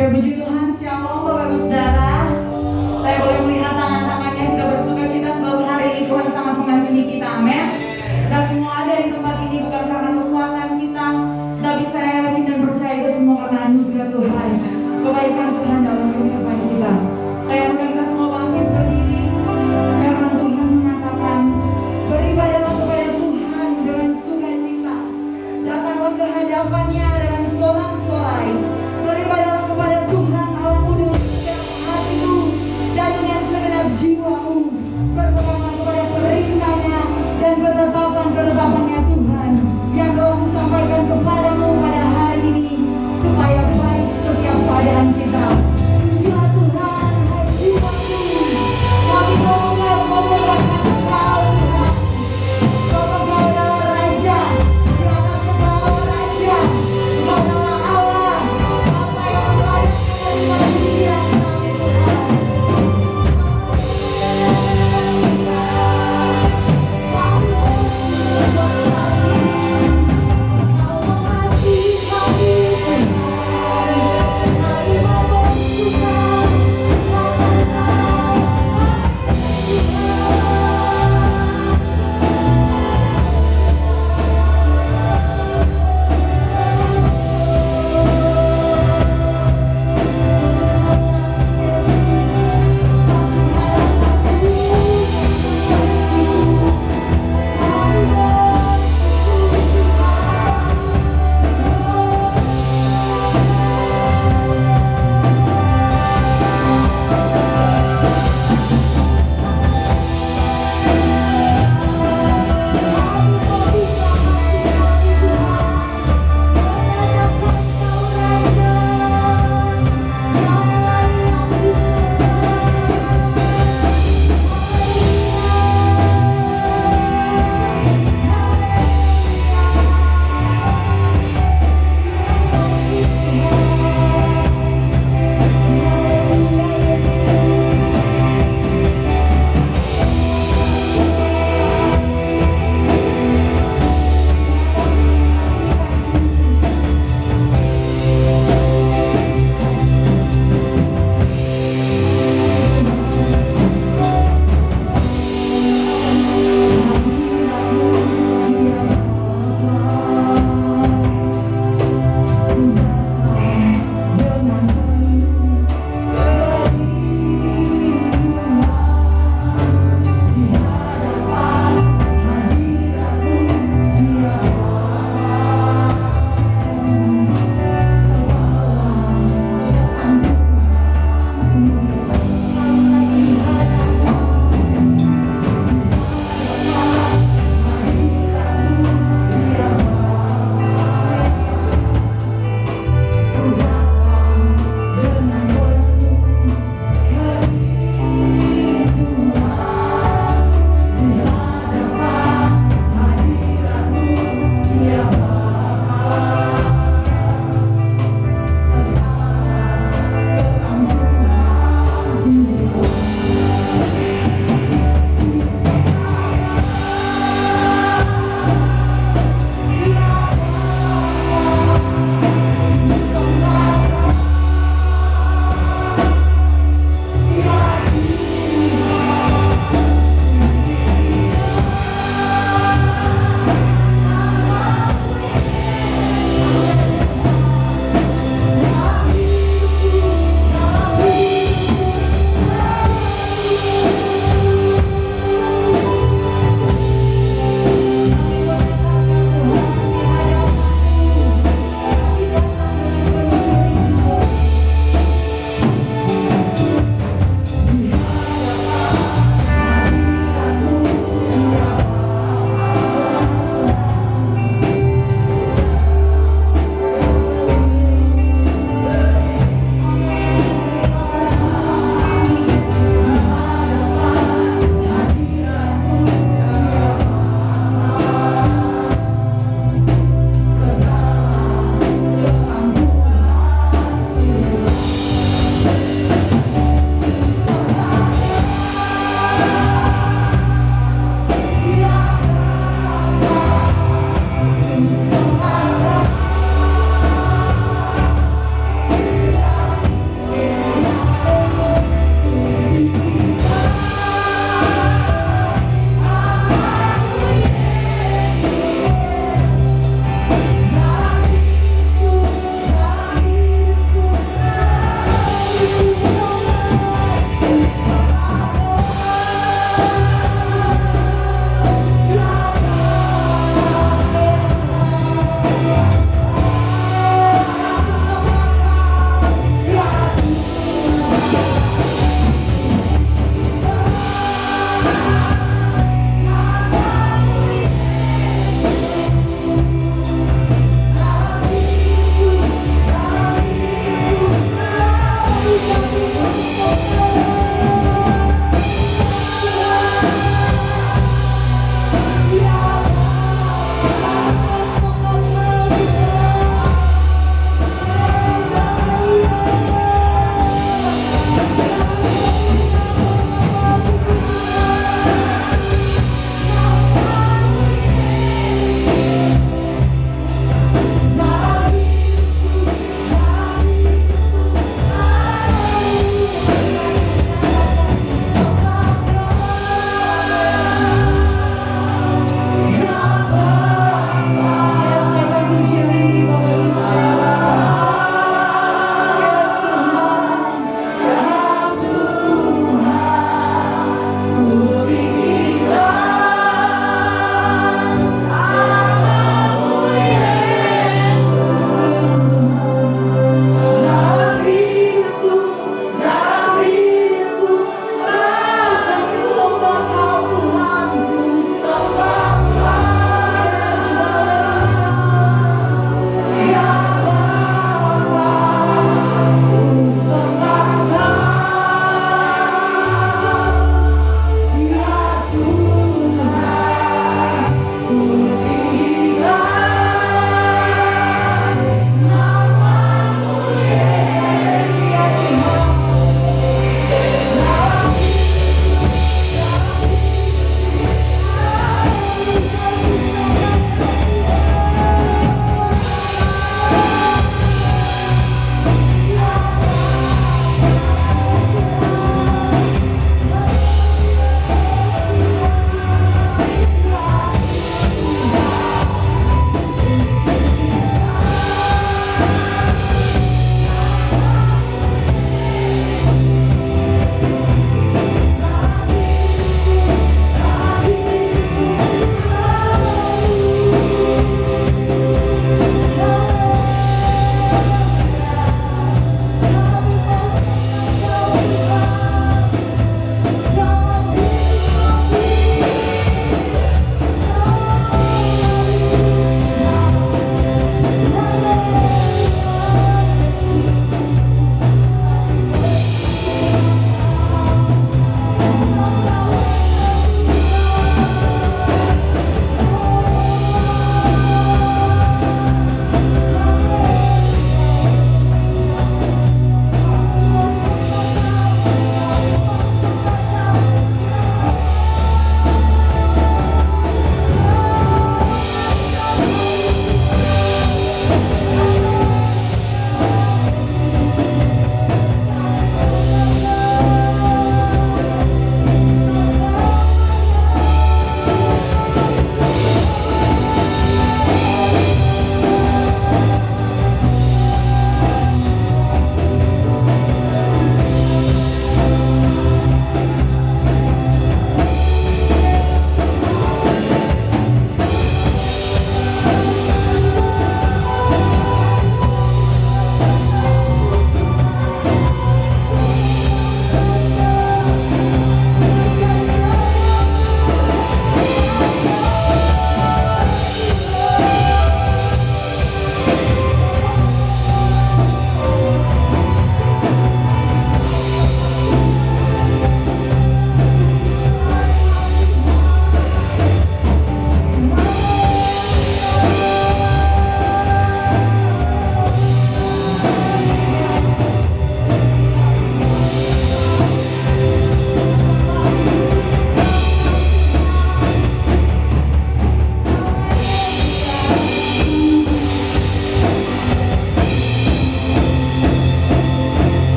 Puji Tuhan, Shalom Bapak Ibu Saudara. Saya boleh melihat tangan-tangannya, kita bersuka cita sebab hari ini Tuhan sangat mengasihi kita, amin. Kita semua ada di tempat ini bukan karena kekuatan kita, tapi saya yakin dan percaya itu semua karena anugerah Tuhan, kebaikan Tuhan dalam kehidupan kita. Saya undang kita semua bangkit berdiri, karena Tuhan mengatakan, beribadahlah kepada Tuhan dengan sukacita, datanglah ke hadapannya dengan sorak-sorai. Beribadahlah kepada Tuhan Allahmu dengan segenap hatimu dan dengan segenap jiwamu. Berpeganglah kepada perintahnya dan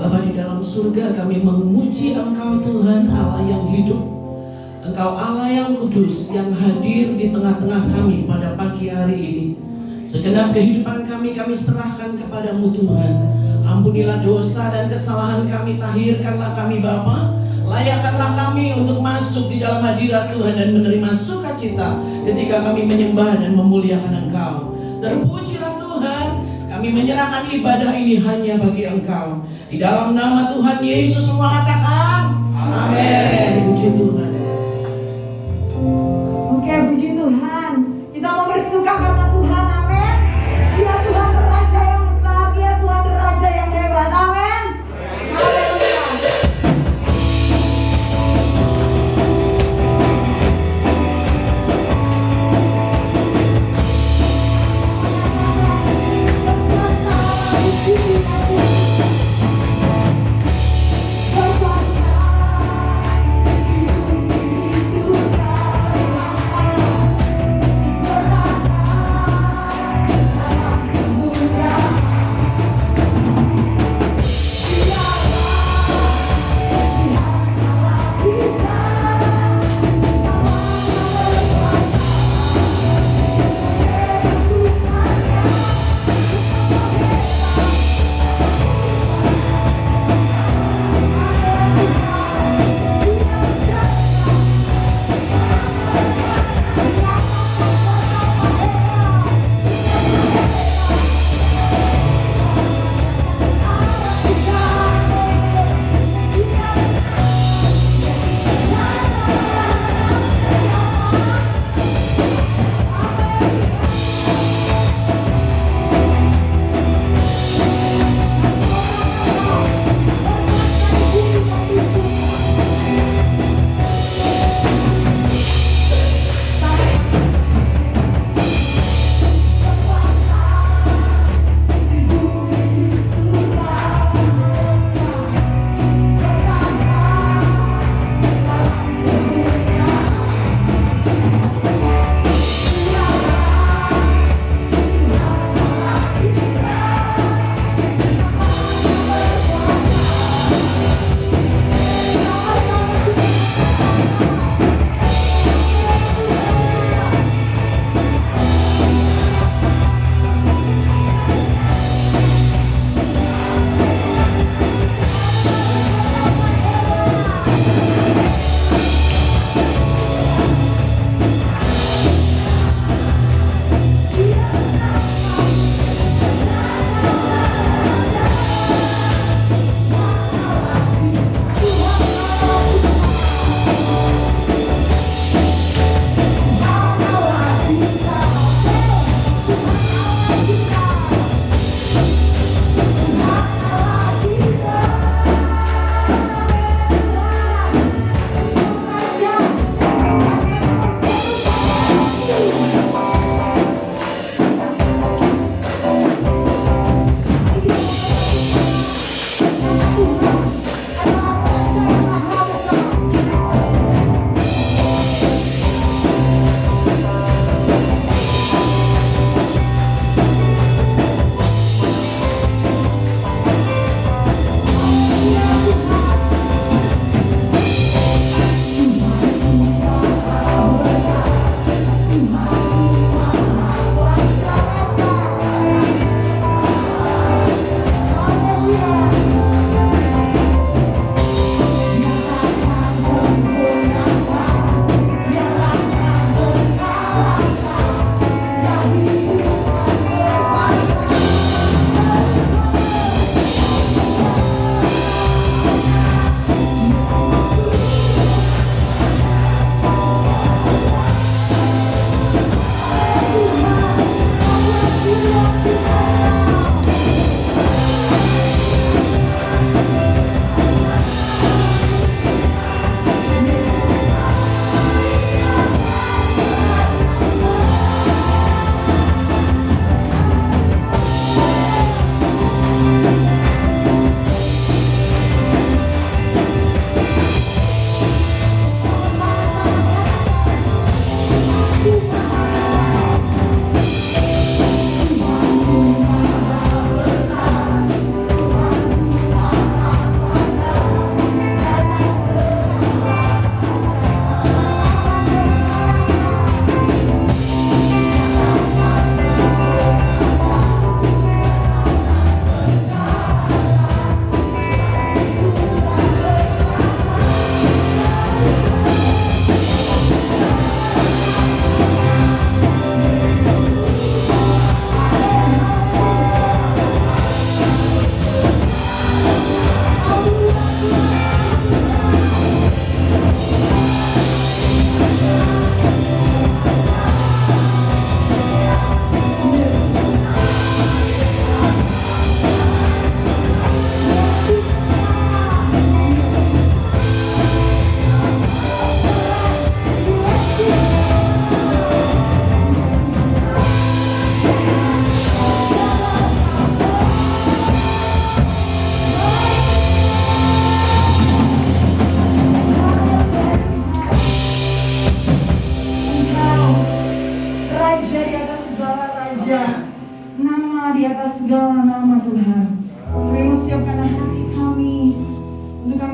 Bapa di dalam surga, kami memuji Engkau Tuhan Allah yang hidup. Engkau Allah yang kudus yang hadir di tengah-tengah kami pada pagi hari ini. Segenap kehidupan kami serahkan kepadamu Tuhan. Ampunilah dosa dan kesalahan kami, tahirkanlah kami Bapa. Layakkanlah kami untuk masuk di dalam hadirat Tuhan dan menerima sukacita ketika kami menyembah dan memuliakan Engkau. Terpujilah Tuhan, kami menyerahkan ibadah ini hanya bagi Engkau. Di dalam nama Tuhan Yesus semua katakan amin. Puji Tuhan. Oke, puji Tuhan. Kita mau bersuka karena Tuhan, amin. Dia Tuhan Raja yang besar, Dia Tuhan Raja yang hebat, amin. Haleluya.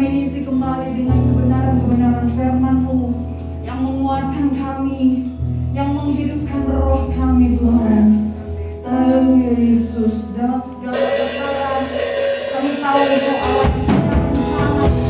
kami isi kembali dengan kebenaran-kebenaran firman-Mu yang menguatkan kami, yang menghidupkan roh kami Tuhan. Haleluya Yesus, dalam segala perkara kami tahu Engkau Allah yang punya rencana Tuhan. Perkara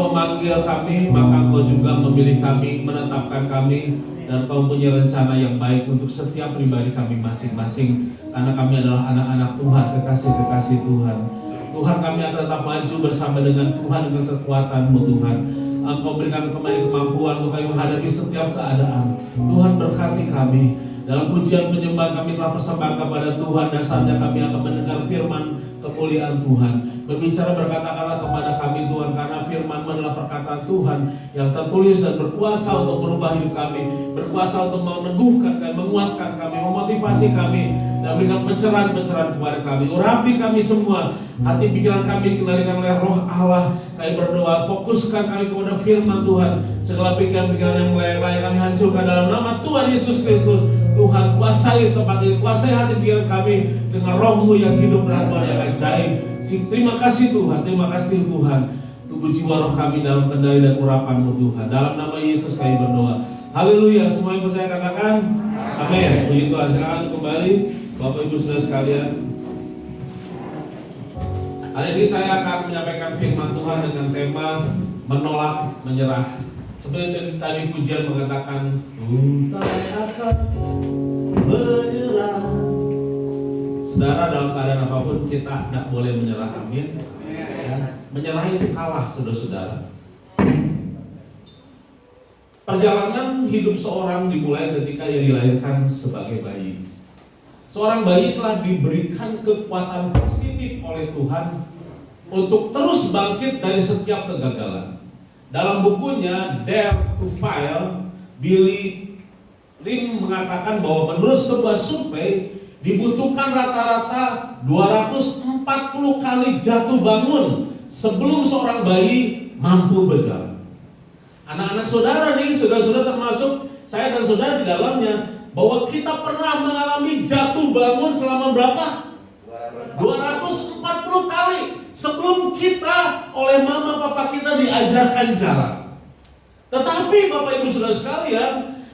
Engkau memanggil kami, maka Engkau juga memilih kami, menetapkan kami, dan Engkau punya rencana yang baik untuk setiap pribadi kami masing-masing. Karena kami adalah anak-anak Tuhan, kekasih-kekasih Tuhan. Tuhan, kami akan tetap maju bersama dengan Tuhan, dengan kekuatan-Mu Tuhan. Engkau berikan kembali kemampuan untuk kami menghadapi setiap keadaan. Tuhan, berkati kami. Dalam pujian penyembahan kami telah persembahkan kepada Tuhan, dan saatnya kami akan mendengar firman kemuliaan Tuhan. Berbicara, berkatakanlah kepada kami Tuhan, karena firman adalah perkataan Tuhan yang tertulis dan berkuasa untuk merubah hidup kami, berkuasa untuk meneguhkan kami, menguatkan kami, memotivasi kami, dan berikan pencerahan-pencerahan kepada kami. Urapi kami semua, hati pikiran kami dikendalikan oleh Roh Allah. Kami berdoa, fokuskan kami kepada firman Tuhan. Segala pikiran-pikiran yang melayang-layang kami hancurkan dalam nama Tuhan Yesus Kristus. Tuhan, kuasai tempat ini, kuasai hati pikiran kami dengan Roh-Mu yang hidup dan Tuhan yang ajaib. Terima kasih Tuhan, terima kasih Tuhan. Tubuh jiwa roh kami dalam kendali dan urapan-Mu Tuhan. Dalam nama Yesus kami berdoa. Haleluya, semua yang percaya katakan amin. Puji Tuhan. Silakan kembali Bapak Ibu Saudara sekalian. Hari ini saya akan menyampaikan firman Tuhan dengan tema menolak menyerah. Seperti tadi pujian mengatakan, ku tak akan menyerah. Saudara, dalam keadaan apapun kita tidak boleh menyerah. Amin. Ya, menyerah itu kalah, saudara-saudara. Perjalanan hidup seorang dimulai ketika ia dilahirkan sebagai bayi. Seorang bayi telah diberikan kekuatan positif oleh Tuhan untuk terus bangkit dari setiap kegagalan. Dalam bukunya Dare to Fail, Billy Lim mengatakan bahwa menurut sebuah survei dibutuhkan rata-rata 240 kali jatuh bangun sebelum seorang bayi mampu berjalan. Anak-anak saudara nih, saudara-saudara termasuk saya dan saudara di dalamnya, bahwa kita pernah mengalami jatuh bangun selama berapa? 240 kali sebelum kita oleh mama papa kita diajarkan jalan. Tetapi Bapak Ibu Saudara sekalian,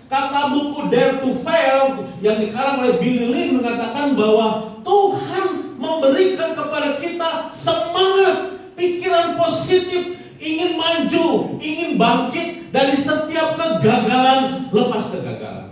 kata buku Dare to Fail yang dikarang oleh Billy Lim mengatakan bahwa Tuhan memberikan kepada kita semangat, pikiran positif, ingin maju, ingin bangkit dari setiap kegagalan lepas kegagalan.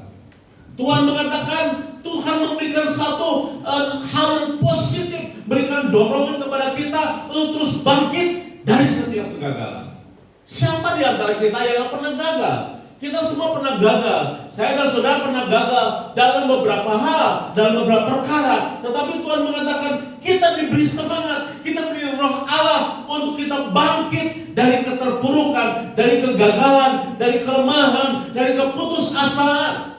Tuhan mengatakan, Tuhan memberikan satu hal yang positif, berikan dorongan kepada kita untuk terus bangkit dari setiap kegagalan. Siapa di antara kita yang pernah gagal? Kita semua pernah gagal. Saya dan saudara pernah gagal dalam beberapa hal, dalam beberapa perkara. Tetapi Tuhan mengatakan kita diberi semangat, kita diberi Roh Allah untuk kita bangkit dari keterpurukan, dari kegagalan, dari kelemahan, dari keputusasaan.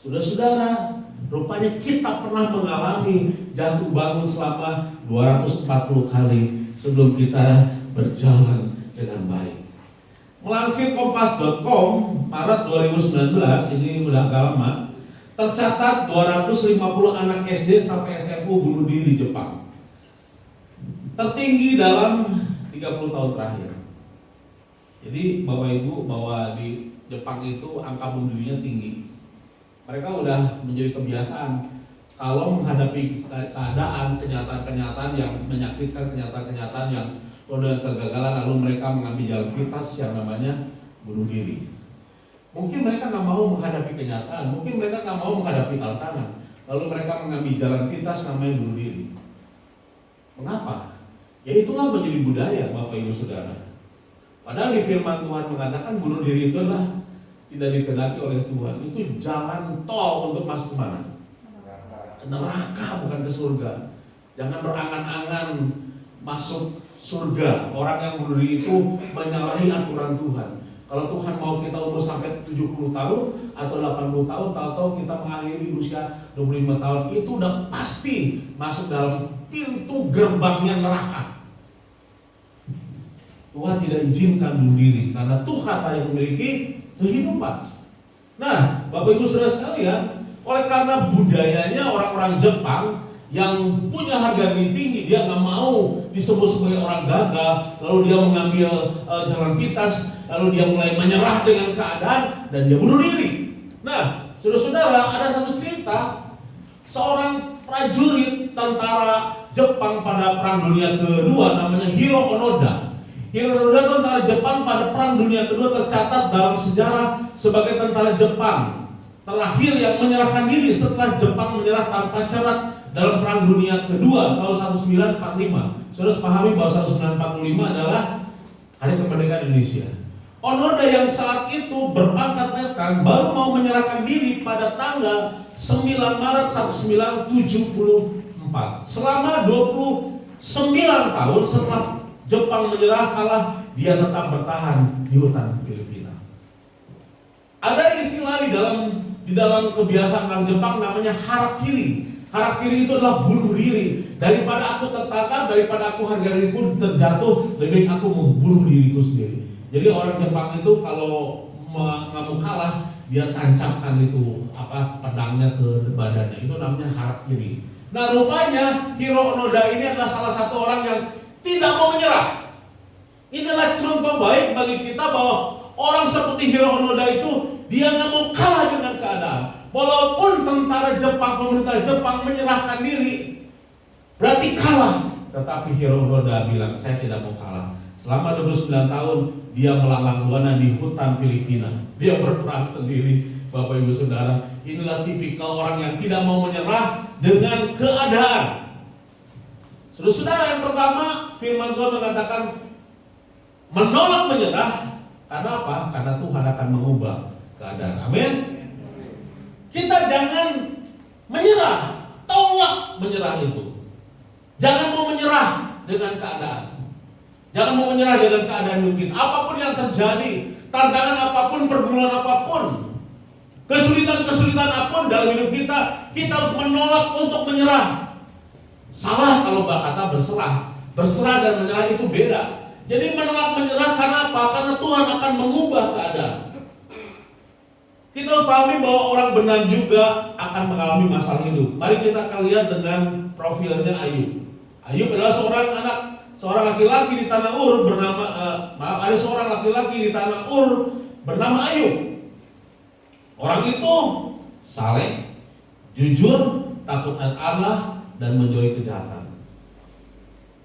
Saudara-saudara, rupanya kita pernah mengalami jatuh bangun selama 240 kali sebelum kita berjalan dengan baik. Melansir kompas.com Maret 2019, ini udah agak lama, tercatat 250 anak SD sampai SMU bunuh diri di Jepang. Tertinggi dalam 30 tahun terakhir. Jadi Bapak Ibu, bahwa di Jepang itu angka bunuh dirinya tinggi. Mereka udah menjadi kebiasaan kalau menghadapi keadaan, kenyataan-kenyataan yang menyakitkan, kenyataan-kenyataan yang udah kegagalan, lalu mereka mengambil jalan pintas yang namanya bunuh diri. Mungkin mereka nggak mau menghadapi kenyataan, mungkin mereka nggak mau menghadapi tantangan, lalu mereka mengambil jalan pintas namanya bunuh diri. Mengapa? Ya itulah menjadi budaya Bapak Ibu Saudara. Padahal di firman Tuhan mengatakan bunuh diri itu adalah tidak dikehendaki oleh Tuhan. Itu jalan tol untuk masuk ke mana? Ke neraka, bukan ke surga. Jangan berangan-angan masuk surga. Orang yang bunuh diri itu menyalahi aturan Tuhan. Kalau Tuhan mau kita umur sampai 70 tahun atau 80 tahun, tahu-tahu kita mengakhiri usia 25 tahun, itu udah pasti masuk dalam pintu gerbangnya neraka. Tuhan tidak izinkan bunuh diri karena Tuhan yang memiliki kehidupan. Nah, Bapak Ibu Saudara sekalian, oleh karena budayanya orang-orang Jepang yang punya harga diri tinggi, dia nggak mau disebut sebagai orang gagal, lalu dia mengambil jalan pintas, lalu dia mulai menyerah dengan keadaan dan dia bunuh diri. Nah, saudara-saudara, ada satu cerita seorang prajurit tentara Jepang pada Perang Dunia Kedua namanya Hiro Onoda. Hironoda tentara Jepang pada Perang Dunia Kedua tercatat dalam sejarah sebagai tentara Jepang terakhir yang menyerahkan diri setelah Jepang menyerah tanpa syarat dalam Perang Dunia Kedua tahun 1945. Saudara pahami bahwa 1945 adalah Hari Kemerdekaan Indonesia. Onoda yang saat itu berpangkat letnan baru mau menyerahkan diri pada tanggal 9 Maret 1974. Selama 29 tahun setelah Jepang menyerah kalah, dia tetap bertahan di hutan Filipina. Ada istilah di dalam kebiasaan orang Jepang namanya harakiri. Harakiri itu adalah bunuh diri. Daripada aku tertangkap, daripada aku harga diriku terjatuh, lebih aku membunuh diriku sendiri. Jadi orang Jepang itu kalau nggak mau kalah, dia tancapkan itu pedangnya ke badannya. Itu namanya harakiri. Nah rupanya Hiro Onoda ini adalah salah satu orang yang tidak mau menyerah. Inilah contoh baik bagi kita bahwa orang seperti Hiro Onoda itu dia nggak mau kalah dengan keadaan. Walaupun tentara Jepang, pemerintah Jepang menyerahkan diri, berarti kalah. Tetapi Hiro Onoda bilang, saya tidak mau kalah. Selama 29 tahun dia melanglang buana di hutan Filipina. Dia berperang sendiri. Bapak Ibu Saudara, inilah tipikal orang yang tidak mau menyerah dengan keadaan. Saudara, yang pertama, firman Tuhan mengatakan menolak menyerah. Karena apa? Karena Tuhan akan mengubah keadaan. Amin. Kita jangan menyerah, tolak menyerah itu. Jangan mau menyerah dengan keadaan. Jangan mau menyerah dengan keadaan mungkin. Apapun yang terjadi, tantangan apapun, pergumulan apapun, kesulitan-kesulitan apapun dalam hidup kita, kita harus menolak untuk menyerah. Salah kalau kata berserah. Berserah dan menyerah itu beda. Jadi menolak menyerah karena apa? Karena Tuhan akan mengubah keadaan. Kita harus pahami bahwa orang benar juga akan mengalami masalah hidup. Mari kita akan lihat dengan profilnya Ayub. Ayub adalah seorang laki-laki di tanah Ur bernama ada seorang laki-laki di tanah Ur bernama Ayub. Orang itu saleh, jujur, takut akan Allah, dan menjauhi kejahatan.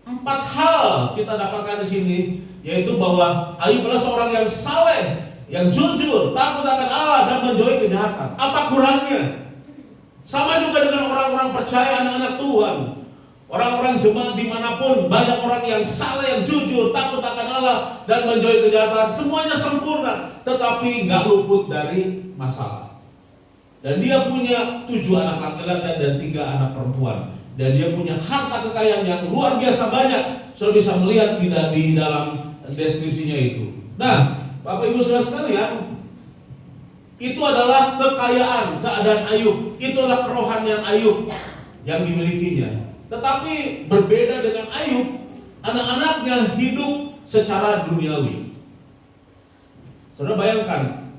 4 hal kita dapatkan di sini, yaitu bahwa Ayub adalah seorang yang saleh, yang jujur, takut akan Allah, dan menjauhi kejahatan. Apa kurangnya? Sama juga dengan orang-orang percaya, anak-anak Tuhan, orang-orang jemaat dimanapun, banyak orang yang saleh, yang jujur, takut akan Allah, dan menjauhi kejahatan. Semuanya sempurna, tetapi nggak luput dari masalah. Dan dia punya 7 anak laki-laki dan 3 anak perempuan. Dan dia punya harta kekayaan yang luar biasa banyak. Saudara bisa melihat di dalam deskripsinya itu. Nah, Bapak Ibu Saudara sekalian, itu adalah kekayaan, keadaan Ayub. Itu adalah kerohanian Ayub yang dimilikinya. Tetapi berbeda dengan Ayub, anak-anaknya hidup secara duniawi. Saudara bayangkan,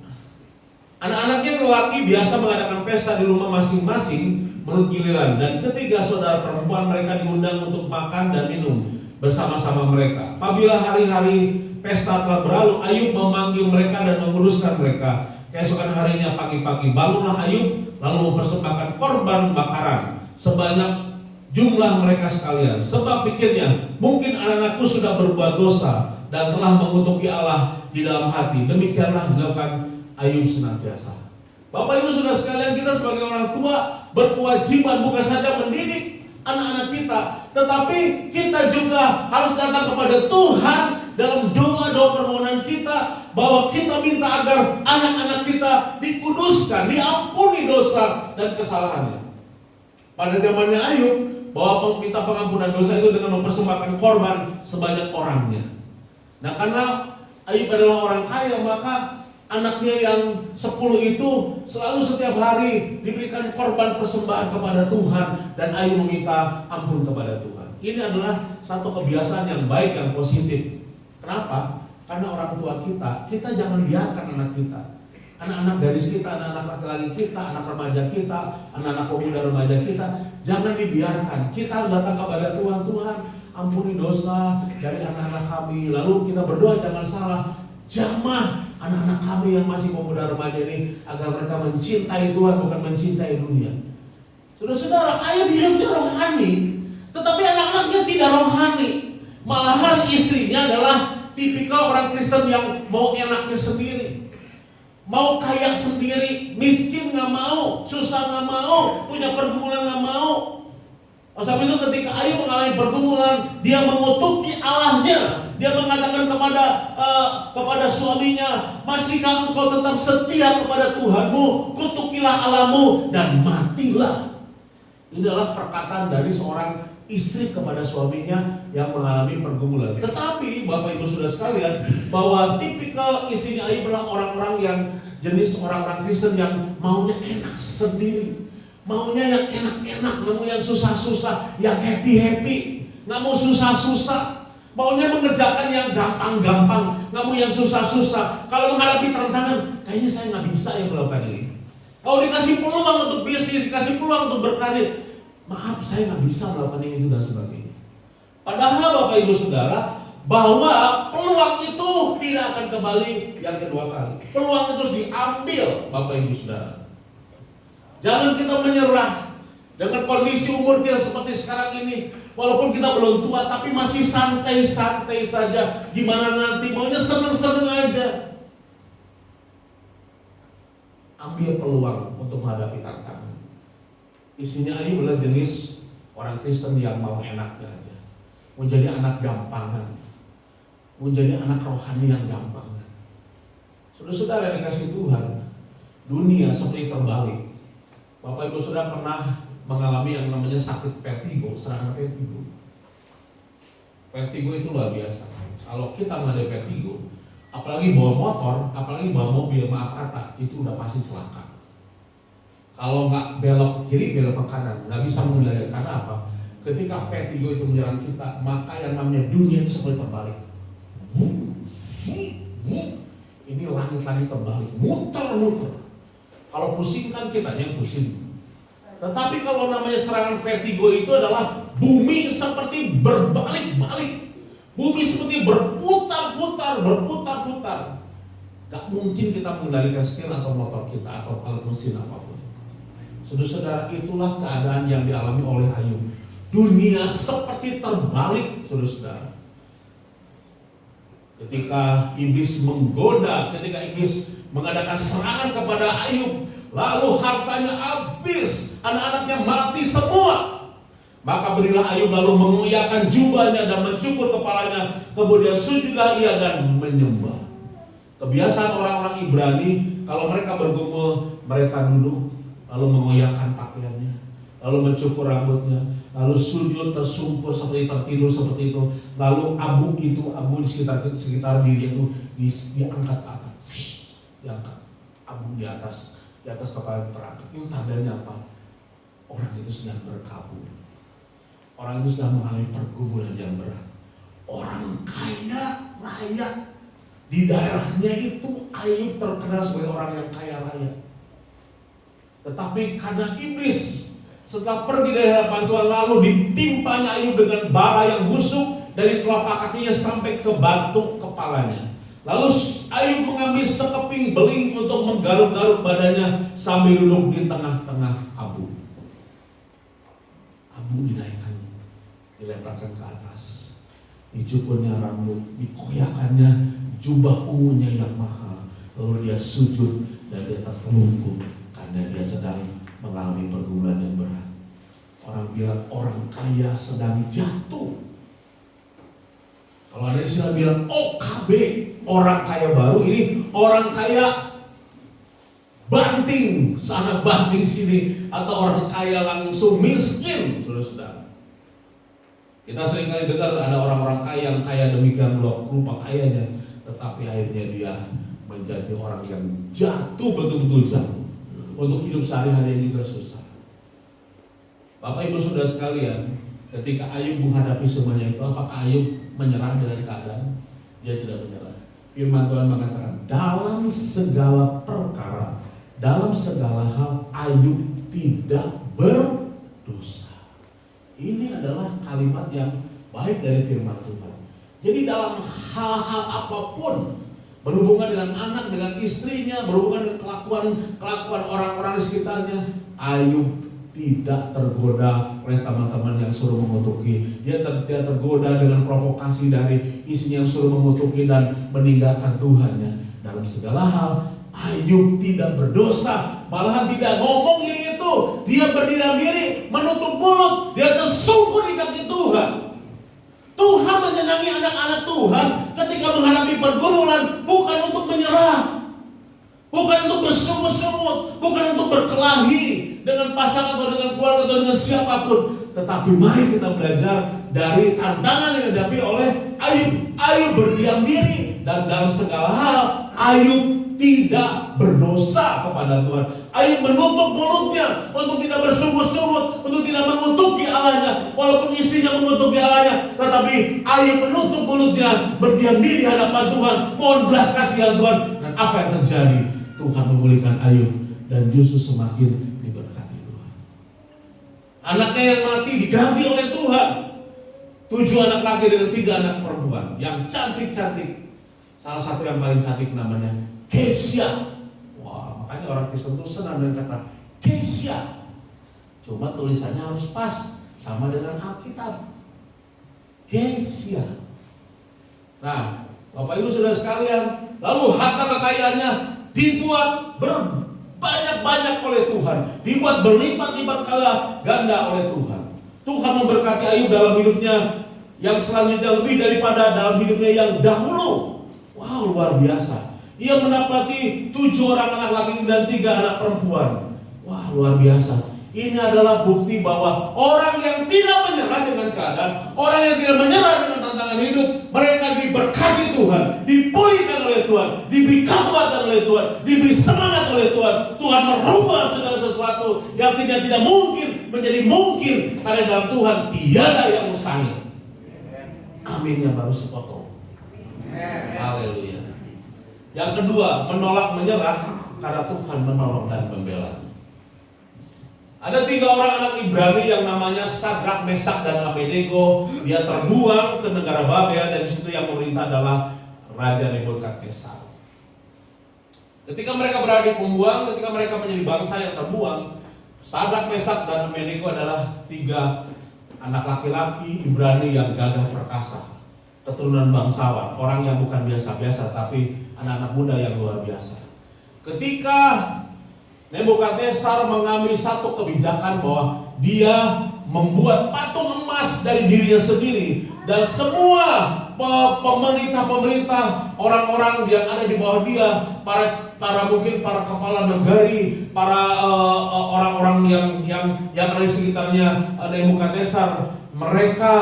anak-anaknya lelaki biasa mengadakan pesta di rumah masing-masing menurut giliran, dan ketiga saudara perempuan mereka diundang untuk makan dan minum bersama-sama mereka. Apabila hari-hari pesta telah berlalu, Ayub memanggil mereka dan menguruskan mereka. Keesokan harinya pagi-pagi bangunlah Ayub lalu mempersembahkan korban bakaran sebanyak jumlah mereka sekalian. Sebab pikirnya, mungkin anak-anakku sudah berbuat dosa dan telah mengutuki Allah di dalam hati. Demikianlah dilakukan Ayub senantiasa. Bapak Ibu Saudara sekalian, kita sebagai orang tua berkewajiban bukan saja mendidik anak-anak kita, tetapi kita juga harus datang kepada Tuhan dalam doa-doa permohonan kita, bahwa kita minta agar anak-anak kita dikuduskan, diampuni dosa dan kesalahannya. Pada zamannya Ayub, bahwa meminta pengampunan dosa itu dengan mempersembahkan korban sebanyak orangnya. Nah, karena Ayub adalah orang kaya, maka anaknya yang 10 itu selalu setiap hari diberikan korban persembahan kepada Tuhan, dan Ayub meminta ampun kepada Tuhan. Ini adalah satu kebiasaan yang baik, yang positif. Kenapa? Karena orang tua kita jangan biarkan anak kita, anak-anak gadis kita, anak-anak laki-laki kita, anak remaja kita, anak-anak pemuda remaja kita, jangan dibiarkan. Kita harus datang kepada Tuhan. Tuhan, ampuni dosa dari anak-anak kami. Lalu kita berdoa, jangan salah, jamah anak-anak kami yang masih pemuda remaja ini agar mereka mencintai Tuhan, bukan mencintai dunia. Saudara-saudara, Ayub hidupnya rohani, tetapi anak-anaknya tidak rohani. Malahan istrinya adalah tipikal orang Kristen yang mau enaknya sendiri, mau kaya sendiri, miskin nggak mau, susah nggak mau, punya pergumulan nggak mau. Sebab itu ketika Ayub mengalami pergumulan, dia mengutuki Allahnya. Dia mengatakan kepada suaminya, masihkah engkau tetap setia kepada Tuhanmu? Kutukilah Allahmu dan matilah. Ini adalah perkataan dari seorang istri kepada suaminya yang mengalami pergumulan. Tetapi Bapak Ibu Saudara sekalian, bahwa tipikal istrinya Ayub adalah orang-orang yang jenis orang-orang Kristen yang maunya enak sendiri, maunya yang enak-enak, nggak mau yang susah-susah, yang happy-happy, nggak mau susah-susah, maunya mengerjakan yang gampang-gampang, nggak mau yang susah-susah. Kalau menghadapi tantangan, kayaknya saya nggak bisa yang melakukan ini. Kalau dikasih peluang untuk bisnis, dikasih peluang untuk berkarir, maaf saya nggak bisa melakukan ini, itu dan sebagainya. Padahal Bapak Ibu Saudara, bahwa peluang itu tidak akan kembali yang kedua kali. Peluang itu harus diambil Bapak Ibu Saudara. Jangan kita menyerah dengan kondisi umur kita seperti sekarang ini. Walaupun kita belum tua, tapi masih santai-santai saja. Gimana nanti, maunya seneng-seneng aja. Ambil peluang untuk menghadapi tantangan. Isinya Ayub adalah jenis orang Kristen yang mau enaknya aja, mau jadi anak gampangan, mau jadi anak rohani yang gampangan. Saudara-saudara yang dikasih Tuhan, dunia seperti terbalik. Bapak Ibu Saudara pernah mengalami yang namanya sakit vertigo, serangan vertigo. Vertigo itu luar biasa. Kalau kita mengalami vertigo, apalagi bawa motor, apalagi bawa mobil, maaf kata, itu udah pasti celaka. Kalau nggak belok ke kiri, belok ke kanan, nggak bisa mengendalikan. Karena apa? Ketika vertigo itu menyerang kita, maka yang namanya dunia itu seperti terbalik. Ini langit-langit terbalik, muter-muter. Kalau pusing kan kita yang pusing. Tetapi kalau namanya serangan vertigo itu adalah bumi seperti berbalik-balik. Bumi seperti berputar-putar. Gak mungkin kita mengendalikan skill atau motor kita atau alat mesin apapun. Saudara-saudara, itulah keadaan yang dialami oleh Ayub. Dunia seperti terbalik, saudara-saudara. Ketika iblis menggoda, ketika iblis mengadakan serangan kepada Ayub, lalu hartanya habis, anak-anaknya mati semua. Maka berilah Ayub lalu mengoyakkan jubahnya dan mencukur kepalanya, kemudian sujudlah ia dan menyembah. Kebiasaan orang-orang Ibrani, kalau mereka bergumul, mereka duduk, lalu mengoyakkan pakaiannya, lalu mencukur rambutnya, lalu sujud tersungkur seperti tertidur seperti itu. Lalu abu di sekitar diri itu diangkat ke atas, diangkat abu di atas kepala terangkat. Itu tandanya apa? Orang itu sedang berkabung. Orang itu sedang mengalami pergumulan yang berat. Orang kaya raya di daerahnya itu, Ayub terkenal sebagai orang yang kaya raya. Tetapi karena iblis setelah pergi dari hadapan Tuhan, lalu ditimpanya Ayub dengan bara yang busuk dari telapak kakinya sampai ke batuk kepalanya. Lalu Ayub mengambil sekeping beling untuk menggaruk-garuk badannya sambil duduk di tengah-tengah abu. Abu dinaikkan, dilemparkan ke atas, dicukurnya rambut, dikoyakannya jubah ungunya yang mahal. Lalu dia sujud dan dia tertelungkup karena dia sedang mengalami pergumulan yang berat. Orang bilang orang kaya sedang jatuh. Kalau ada istilah bilang OKB, orang kaya baru, ini orang kaya banting sana banting sini, atau orang kaya langsung miskin, saudara-saudara. Kita seringkali dengar ada orang-orang kaya yang kaya demikian rupa kayanya, tetapi akhirnya dia menjadi orang yang jatuh, betul-betul jatuh. Untuk hidup sehari-hari juga susah. Bapak Ibu Saudara sekalian, ketika Ayub menghadapi semuanya itu, apakah Ayub menyerah dengan keadaan? Dia tidak menyerah. Firman Tuhan mengatakan, dalam segala perkara, dalam segala hal, Ayub tidak berdosa. Ini adalah kalimat yang baik dari firman Tuhan. Jadi dalam hal-hal apapun, berhubungan dengan anak, dengan istrinya, berhubungan dengan kelakuan orang-orang di sekitarnya, Ayub tidak tergoda oleh teman-teman yang suruh mengutuki. Dia tidak tergoda dengan provokasi dari isinya yang suruh mengutuki dan meninggalkan Tuhannya. Dalam segala hal, Ayub tidak berdosa, malahan tidak ngomong ini itu. Dia berdiam diri, menutup mulut, dia tersungkur di kaki Tuhan. Tuhan menyenangi anak-anak Tuhan ketika menghadapi pergumulan, bukan untuk menyerah, bukan untuk bersungut-sungut, bukan untuk berkelahi dengan pasangan atau dengan keluarga atau dengan siapapun. Tetapi mari kita belajar dari tantangan yang dihadapi oleh Ayub. Ayub berdiam diri dan dalam segala hal Ayub tidak berdosa kepada Tuhan. Ayub menutup mulutnya untuk tidak bersungut-sungut, untuk tidak mengutuki Allahnya. Walaupun istrinya mengutuki Allahnya, tetapi Ayub menutup mulutnya, berdiam diri di hadapan Tuhan, mohon belas kasihan Tuhan. Dan apa yang terjadi? Tuhan memulihkan Ayub dan justru semakin diberkati Tuhan. Anaknya yang mati diganti oleh Tuhan. 7 anak laki dengan 3 anak perempuan yang cantik-cantik. Salah satu yang paling cantik namanya Kesia. Wah, makanya orang Kristen tuh senang dengan kata Kesia. Cuma tulisannya harus pas sama dengan Alkitab. Kesia. Nah, Bapak Ibu Saudara sekalian, lalu harta kekayaannya dibuat berbanyak-banyak oleh Tuhan, dibuat berlipat-lipat ganda oleh Tuhan. Tuhan memberkati Ayub dalam hidupnya yang selanjutnya lebih daripada dalam hidupnya yang dahulu. Wow, luar biasa. Ia mendapati 7 orang anak laki dan 3 anak perempuan. Wah, luar biasa. Ini adalah bukti bahwa orang yang tidak menyerah dengan keadaan, orang yang tidak menyerah dengan tantangan hidup, mereka diberkati Tuhan, dipulihkan oleh Tuhan, diberi kekuatan oleh Tuhan, diberi semangat oleh Tuhan. Tuhan merubah segala sesuatu yang tidak mungkin menjadi mungkin, karena dalam Tuhan tiada yang mustahil. Amin yang baru sepotong. Haleluya. Yang kedua, menolak menyerah karena Tuhan menolong dan membela. Ada 3 orang anak Ibrani yang namanya Sadrak, Mesak, dan Abednego. Dia terbuang ke negara Babel dan di situ yang memerintah adalah Raja Nebukadnezar. Ketika mereka berada di pembuang, ketika mereka menjadi bangsa yang terbuang, Sadrak, Mesak, dan Abednego adalah 3 anak laki-laki Ibrani yang gagah perkasa, keturunan bangsawan, orang yang bukan biasa-biasa, tapi anak-anak muda yang luar biasa. Ketika Nebukadnezar mengambil satu kebijakan bahwa dia membuat patung emas dari dirinya sendiri, dan semua pemerintah, orang-orang yang ada di bawah dia, mungkin para kepala negari, para orang-orang yang ada di sekitarnya Nebukadnezar, mereka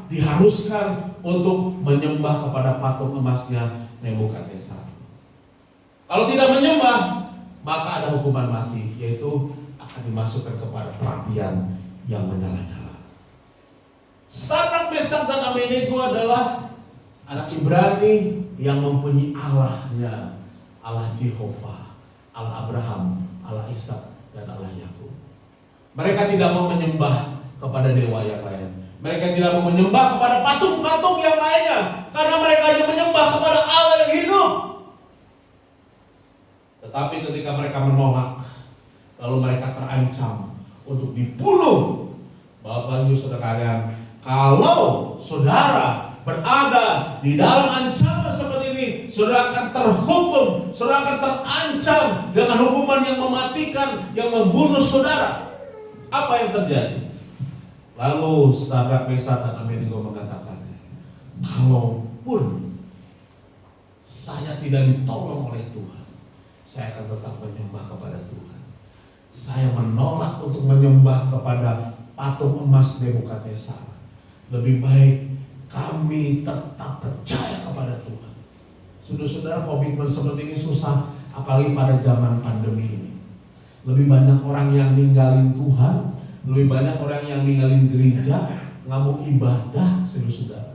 diharuskan untuk menyembah kepada patung emasnya Nebukadnezar. Kalau tidak menyembah, maka ada hukuman mati, yaitu akan dimasukkan kepada perapian yang menyala-nyala. Sadrak, Mesak, dan Abednego adalah anak Ibrani yang mempunyai Allahnya, Allah Jehovah, Allah Abraham, Allah Ishak, dan Allah Yakub. Mereka tidak mau menyembah kepada dewa yang lain. Mereka tidak mau menyembah kepada patung-patung yang lainnya, karena mereka hanya menyembah kepada Allah yang hidup. Tetapi ketika mereka menolak, lalu mereka terancam untuk dibunuh. Bapak Ibu Saudara kalian, kalau saudara berada di dalam ancaman seperti ini, saudara akan terhukum, saudara akan terancam dengan hukuman yang mematikan, yang membunuh saudara. Apa yang terjadi? Lalu Sadrak, Mesak, dan Abednego mengatakan, kalaupun saya tidak ditolong oleh Tuhan, saya akan tetap menyembah kepada Tuhan. Saya menolak untuk menyembah kepada patung emas Nebukadnezar. Lebih baik kami tetap percaya kepada Tuhan. Saudara-saudara, komitmen seperti ini susah, apalagi pada zaman pandemi ini. Lebih banyak orang yang ninggalin Tuhan, lebih banyak orang yang ninggalin gereja, nggak mau ibadah, saudara-saudara.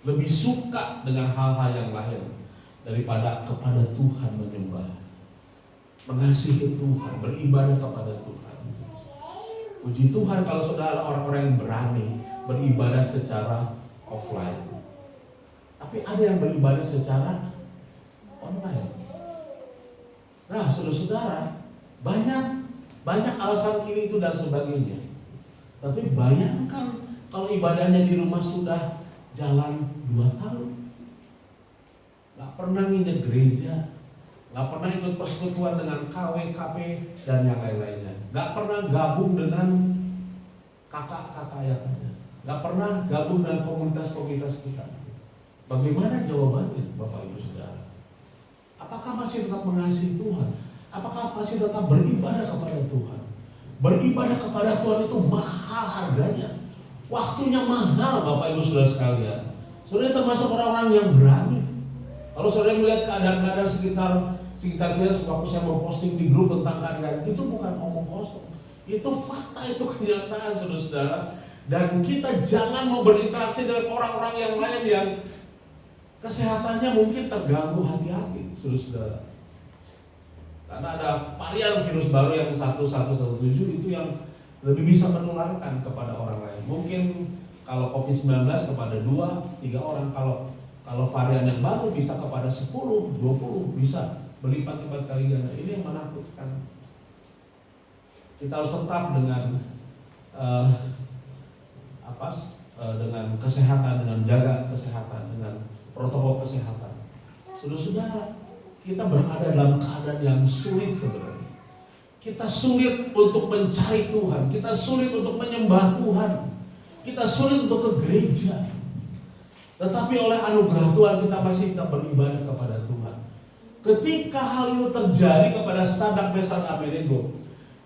Lebih suka dengan hal-hal yang lain daripada kepada Tuhan menyembah, mengasihi Tuhan, beribadah kepada Tuhan. Puji Tuhan kalau saudara orang-orang yang berani beribadah secara offline. Tapi ada yang beribadah secara online. Nah, saudara-saudara, Banyak alasan ini itu dan sebagainya. Tapi bayangkan kalau ibadahnya di rumah sudah jalan 2 tahun, nggak pernah nginjek gereja, nggak pernah ikut persekutuan dengan KW, KP dan yang lain-lainnya, nggak pernah gabung dengan kakak-kakak yang ada, nggak pernah gabung dengan komunitas-komunitas kita. Bagaimana jawabannya, Bapak Ibu Saudara? Apakah masih tetap mengasihi Tuhan? Apakah masih tetap beribadah kepada Tuhan? Beribadah kepada Tuhan itu mahal harganya, waktunya mahal, Bapak Ibu Saudara sekalian. Saudara termasuk orang-orang yang berani. Kalau saudara melihat keadaan-keadaan sekitar kita, waktu saya mau posting di grup tentang keadaan itu bukan omong kosong, itu fakta, itu kenyataan, saudara-saudara. Dan kita jangan mau berinteraksi dengan orang-orang yang lain yang kesehatannya mungkin terganggu, hati-hati, saudara-saudara. Karena ada varian virus baru yang 1117 itu yang lebih bisa menularkan kepada orang lain. Mungkin kalau COVID-19 kepada 2-3 orang, kalau varian yang baru bisa kepada 10-20, bisa berlipat-lipat kali ganda. Ini yang menakutkan. Kita harus tetap dengan dengan kesehatan, dengan jaga kesehatan, dengan protokol kesehatan. Saudara-saudara, kita berada dalam keadaan yang sulit sebenarnya. Kita sulit untuk mencari Tuhan, kita sulit untuk menyembah Tuhan, kita sulit untuk ke gereja. Tetapi oleh anugerah Tuhan kita masih tetap beribadah kepada Tuhan. Ketika hal itu terjadi kepada Sadrak, Mesak, Abednego,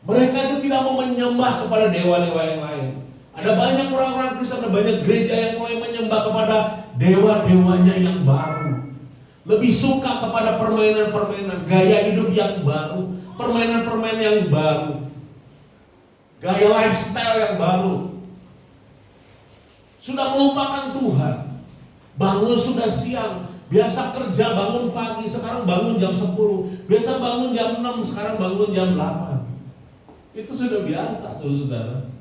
mereka itu tidak mau menyembah kepada dewa-dewa yang lain. Ada banyak orang-orang Kristen, ada banyak gereja yang mulai menyembah kepada dewa-dewanya yang baru. Lebih suka kepada permainan-permainan, gaya hidup yang baru, permainan-permainan yang baru, gaya lifestyle yang baru. Sudah melupakan Tuhan. Bangun sudah siang, biasa kerja bangun pagi, sekarang bangun jam 10. Biasa bangun jam 6, sekarang bangun jam 8. Itu sudah biasa, saudara-saudara.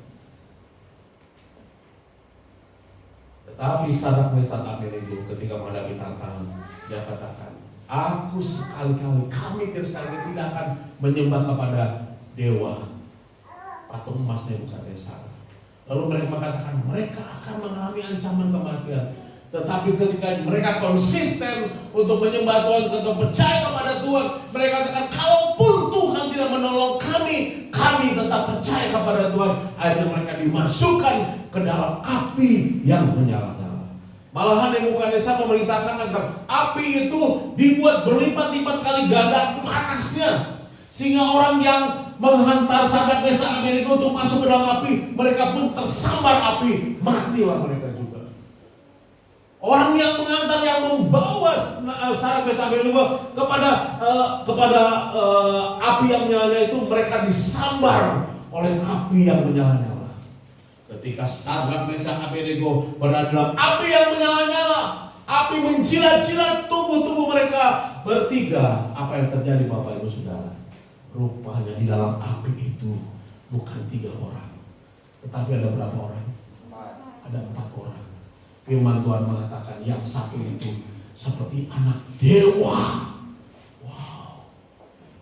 Tetapi Sadrak, Mesak, Abednego ketika menghadapi tantangan, dia katakan, aku sekali-kali, kami sekali-kali tidak akan menyembah kepada dewa patung emas Nebukadnezar. Lalu mereka mengatakan mereka akan mengalami ancaman kematian. Tetapi ketika mereka konsisten untuk menyembah Tuhan, tetap percaya kepada Tuhan, mereka katakan kalaupun Tuhan tidak menolong kami, kami tetap percaya kepada Tuhan. Akhirnya mereka dimasukkan ke dalam api yang menyala-nyala. Malahan Nebukadnezar memerintahkan agar api itu dibuat berlipat-lipat kali ganda panasnya, sehingga orang yang menghantar Sadrak, Mesak, Abednego untuk masuk ke dalam api, mereka pun tersambar api, matilah mereka juga. Orang yang mengantar, yang membawa Sadrak, Mesak, Abednego kepada api yang menyala itu, mereka disambar oleh api yang menyala-nyala. Ketika Sadrak, Mesak, Abednego berada dalam api yang menyala-nyala, api menjilat-jilat tubuh-tubuh mereka bertiga. Apa yang terjadi, Bapak Ibu Saudara? Rupanya di dalam api itu bukan 3 orang, tetapi ada berapa orang? Ada 4 orang. Firman Tuhan mengatakan yang satu itu seperti anak dewa. Wow,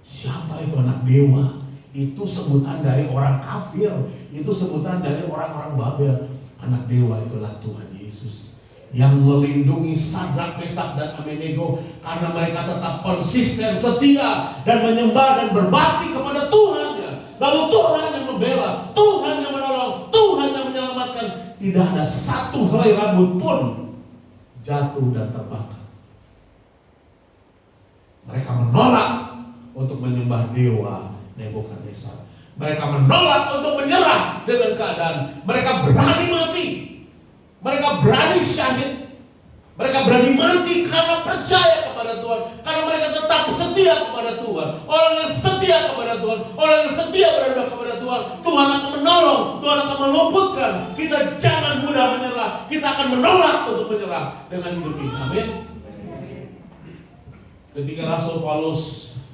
siapa itu anak dewa? Itu sebutan dari orang kafir, itu sebutan dari orang-orang Babel. Anak dewa itulah Tuhan Yesus yang melindungi Sadrak, Mesak, dan Abednego karena mereka tetap konsisten, setia, dan menyembah dan berbakti kepada Tuhannya. Lalu Tuhan yang membela, Tuhan yang menolong, Tuhan yang menyelamatkan. Tidak ada satu helai rambut pun jatuh dan terbakar. Mereka menolak untuk menyembah dewa Nebukadnezar. Mereka menolak untuk menyerah dengan keadaan. Mereka berani mati. Mereka berani syahid. Mereka berani mati karena percaya kepada Tuhan. Karena mereka tetap setia kepada Tuhan. Orang yang setia kepada Tuhan, orang yang setia berada kepada Tuhan, Tuhan akan menolong, Tuhan akan meluputkan. Kita jangan mudah menyerah. Kita akan menolak untuk menyerah dengan hidup kita. Amin. Ketika Rasul Paulus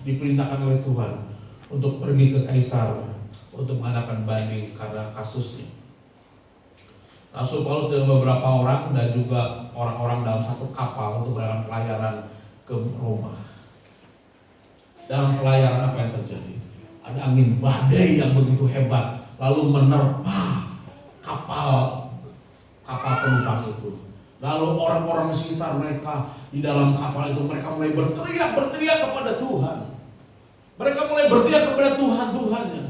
diperintahkan oleh Tuhan untuk pergi ke Kaisar untuk mengadakan banding karena kasusnya, Rasul Paulus dengan beberapa orang dan juga orang-orang dalam satu kapal untuk melakukan pelayaran ke Roma. Dalam pelayaran apa yang terjadi? Ada angin badai yang begitu hebat lalu menerpa kapal penumpang itu. Lalu orang-orang sekitar mereka di dalam kapal itu, mereka mulai berteriak kepada Tuhan. Mereka mulai berteriak kepada Tuhannya.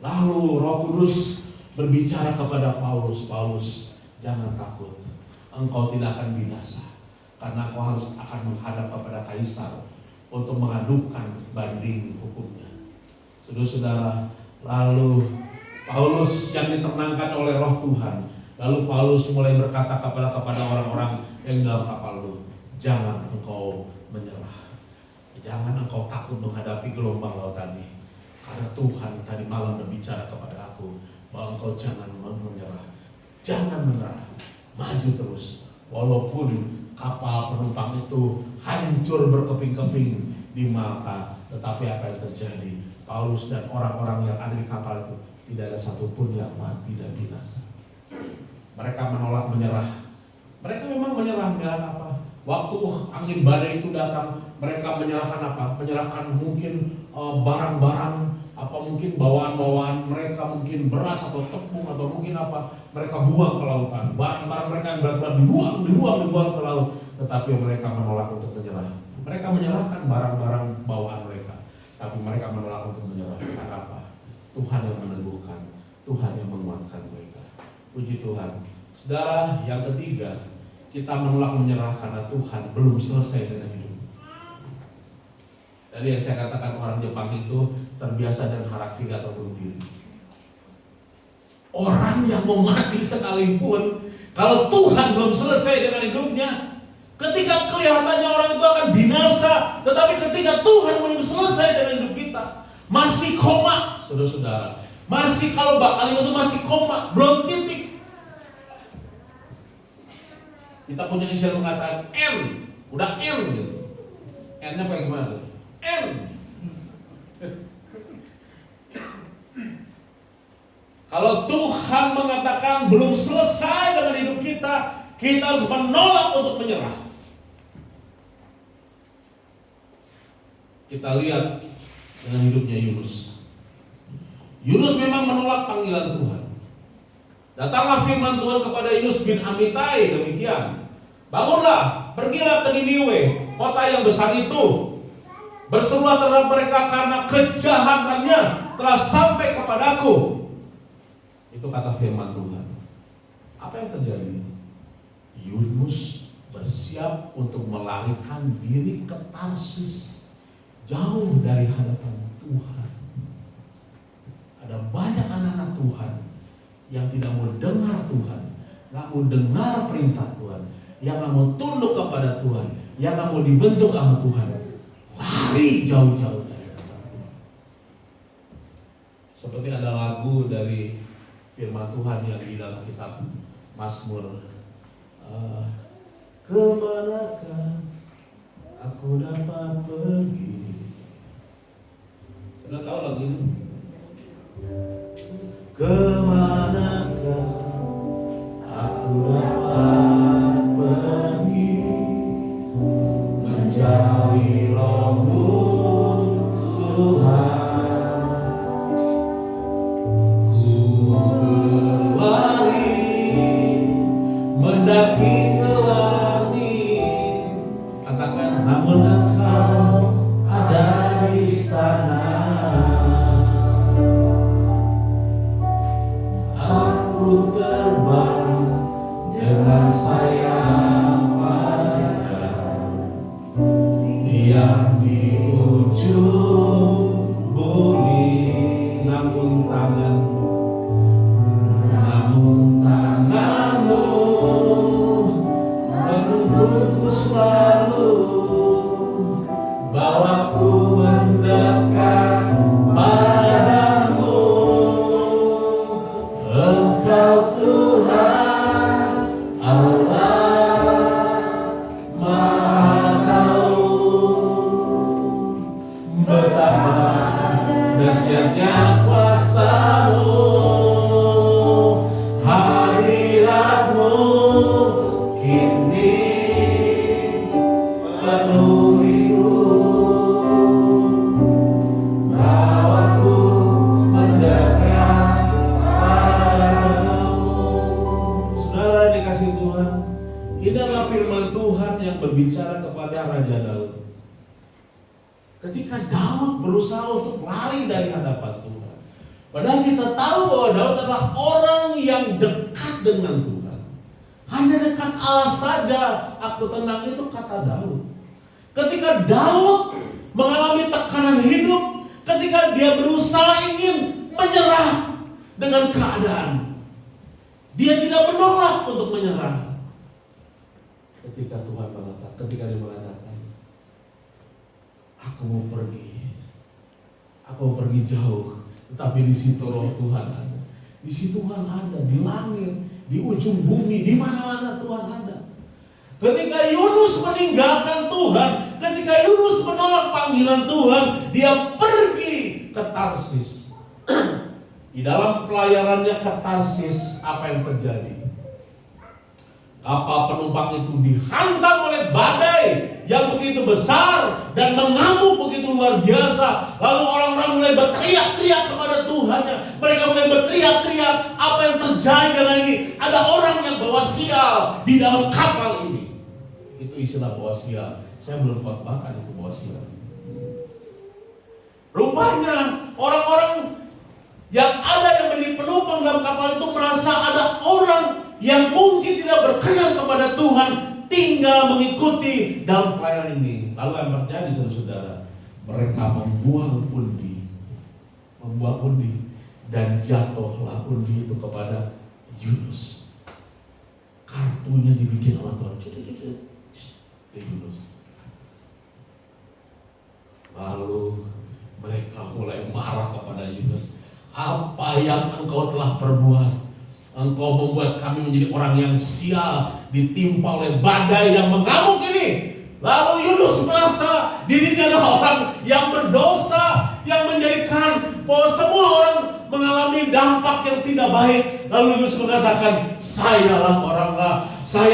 Lalu Roh Kudus berbicara kepada Paulus, jangan takut, engkau tidak akan binasa, karena kau akan menghadap kepada Kaisar untuk mengadukan banding hukumnya. Saudara-saudara, lalu Paulus yang ditenangkan oleh Roh Tuhan, lalu Paulus mulai berkata kepada orang-orang yang dalam kapal itu, jangan engkau menyerah, jangan engkau takut menghadapi gelombang lautan ini, karena Tuhan tadi malam berbicara kepada aku bahwa engkau jangan menyerah, jangan menyerah, maju terus, walaupun kapal penumpang itu hancur berkeping-keping di Malta. Tetapi apa yang terjadi? Paulus dan orang-orang yang ada di kapal itu tidak ada satupun yang mati dan binasa. Mereka menolak menyerah. Mereka memang menyerah apa? Waktu angin badai itu datang, mereka menyerahkan apa? Menyerahkan mungkin barang-barang, apa mungkin bawaan-bawaan mereka, mungkin beras atau tepung atau mungkin apa, mereka buang ke lautan. Barang-barang mereka yang berat-berat dibuang ke laut. Tetapi mereka menolak untuk menyerah. Mereka menyerahkan barang-barang bawaan mereka, tapi mereka menolak untuk menyerah. Karena apa? Tuhan yang meneguhkan, Tuhan yang menguatkan mereka. Puji Tuhan. Saudara, yang ketiga, kita menolak menyerah karena Tuhan belum selesai dengan hidup. Jadi yang saya katakan, orang Jepang itu terbiasa dengan harakiri atau bunuh diri. Orang yang mau mati sekalipun, kalau Tuhan belum selesai dengan hidupnya, ketika kelihatannya orang itu akan binasa, tetapi ketika Tuhan belum selesai dengan hidup kita, masih koma, saudara-saudara. Masih, kalau kalimat itu masih koma, belum titik. Kita punya istilah mengatakan N, udah N gitu. N-nya pakai gimana? N. Kalau Tuhan mengatakan belum selesai dengan hidup kita, kita harus menolak untuk menyerah. Kita lihat dengan hidupnya Yunus. Yunus memang menolak panggilan Tuhan. Datanglah firman Tuhan kepada Yunus bin Amitai demikian. Bangunlah, pergilah ke Niniwe, kota yang besar itu. Berserulah terhadap mereka karena kejahatannya telah sampai kepadaku. Itu kata firman Tuhan. Apa yang terjadi? Yunus bersiap untuk melarikan diri ke Tarsus, jauh dari hadapan Tuhan. Ada banyak anak-anak Tuhan yang tidak mau dengar Tuhan, nggak mau dengar perintah Tuhan, yang nggak mau tunduk kepada Tuhan, yang nggak mau dibentuk sama Tuhan, lari jauh-jauh dari hadapan Tuhan. Seperti ada lagu dari firman Tuhan yang di dalam kitab Mazmur, kemanakah aku dapat pergi? Sudah tahu lagu ini? Kemanakah aku dapat pergi, mencari Roh-Mu Tuhan? Ku berlari mendaki ke langit, katakan namun Engkau ada di sana. Aku terbang dengan sayap fajar, diam di ujung bumi, namun tanganmu menuntunku selalu, bawaku mendekat padamu. Engkau Tuhan Allah Maha Tahu, betapa dahsyatnya kuasa-Mu, hadirat-Mu kini penuh hidup, bawaku yang berbicara kepada Raja Daud. Ketika Daud berusaha untuk lari dari hadapan Tuhan. Padahal kita tahu bahwa Daud adalah orang yang dekat dengan Tuhan. Hanya dekat Allah saja aku tenang, itu kata Daud. Ketika Daud mengalami tekanan hidup, ketika dia berusaha ingin menyerah dengan keadaan, dia tidak menolak untuk menyerah. Ketika dia mengatakan, aku mau pergi jauh, tetapi di situ roh Tuhan ada. Di situ Tuhan ada, di langit, di ujung bumi, di mana-mana Tuhan ada. Ketika Yunus meninggalkan Tuhan, ketika Yunus menolak panggilan Tuhan, dia pergi ke Tarsis. Di dalam pelayarannya ke Tarsis, apa yang terjadi? Kapal penumpang itu dihantam oleh badai yang begitu besar dan mengamuk begitu luar biasa. Lalu orang-orang mulai berteriak-teriak kepada Tuhannya. Mereka mulai berteriak-teriak, apa yang terjadi dengan ini? Ada orang yang bawa sial di dalam kapal ini. Itu istilah bawa sial. Saya belum khotbahkan itu bawa sial. Rupanya orang-orang yang ada yang menjadi penumpang dalam kapal itu merasa ada orang yang mungkin tidak berkenan kepada Tuhan tinggal mengikuti dalam pelayanan ini. Lalu yang terjadi, saudara-saudara, mereka membuang undi, dan jatuhlah undi itu kepada Yunus. Kartunya dibikin oleh Tuhan, Yunus. Lalu mereka mulai marah kepada Yunus. Apa yang engkau telah perbuat? Engkau membuat kami menjadi orang yang sial, ditimpa oleh badai yang mengamuk ini. Lalu Yunus merasa dirinya adalah orang yang berdosa, yang menjadikan bahwa semua orang mengalami dampak yang tidak baik. Lalu Yunus mengatakan, saya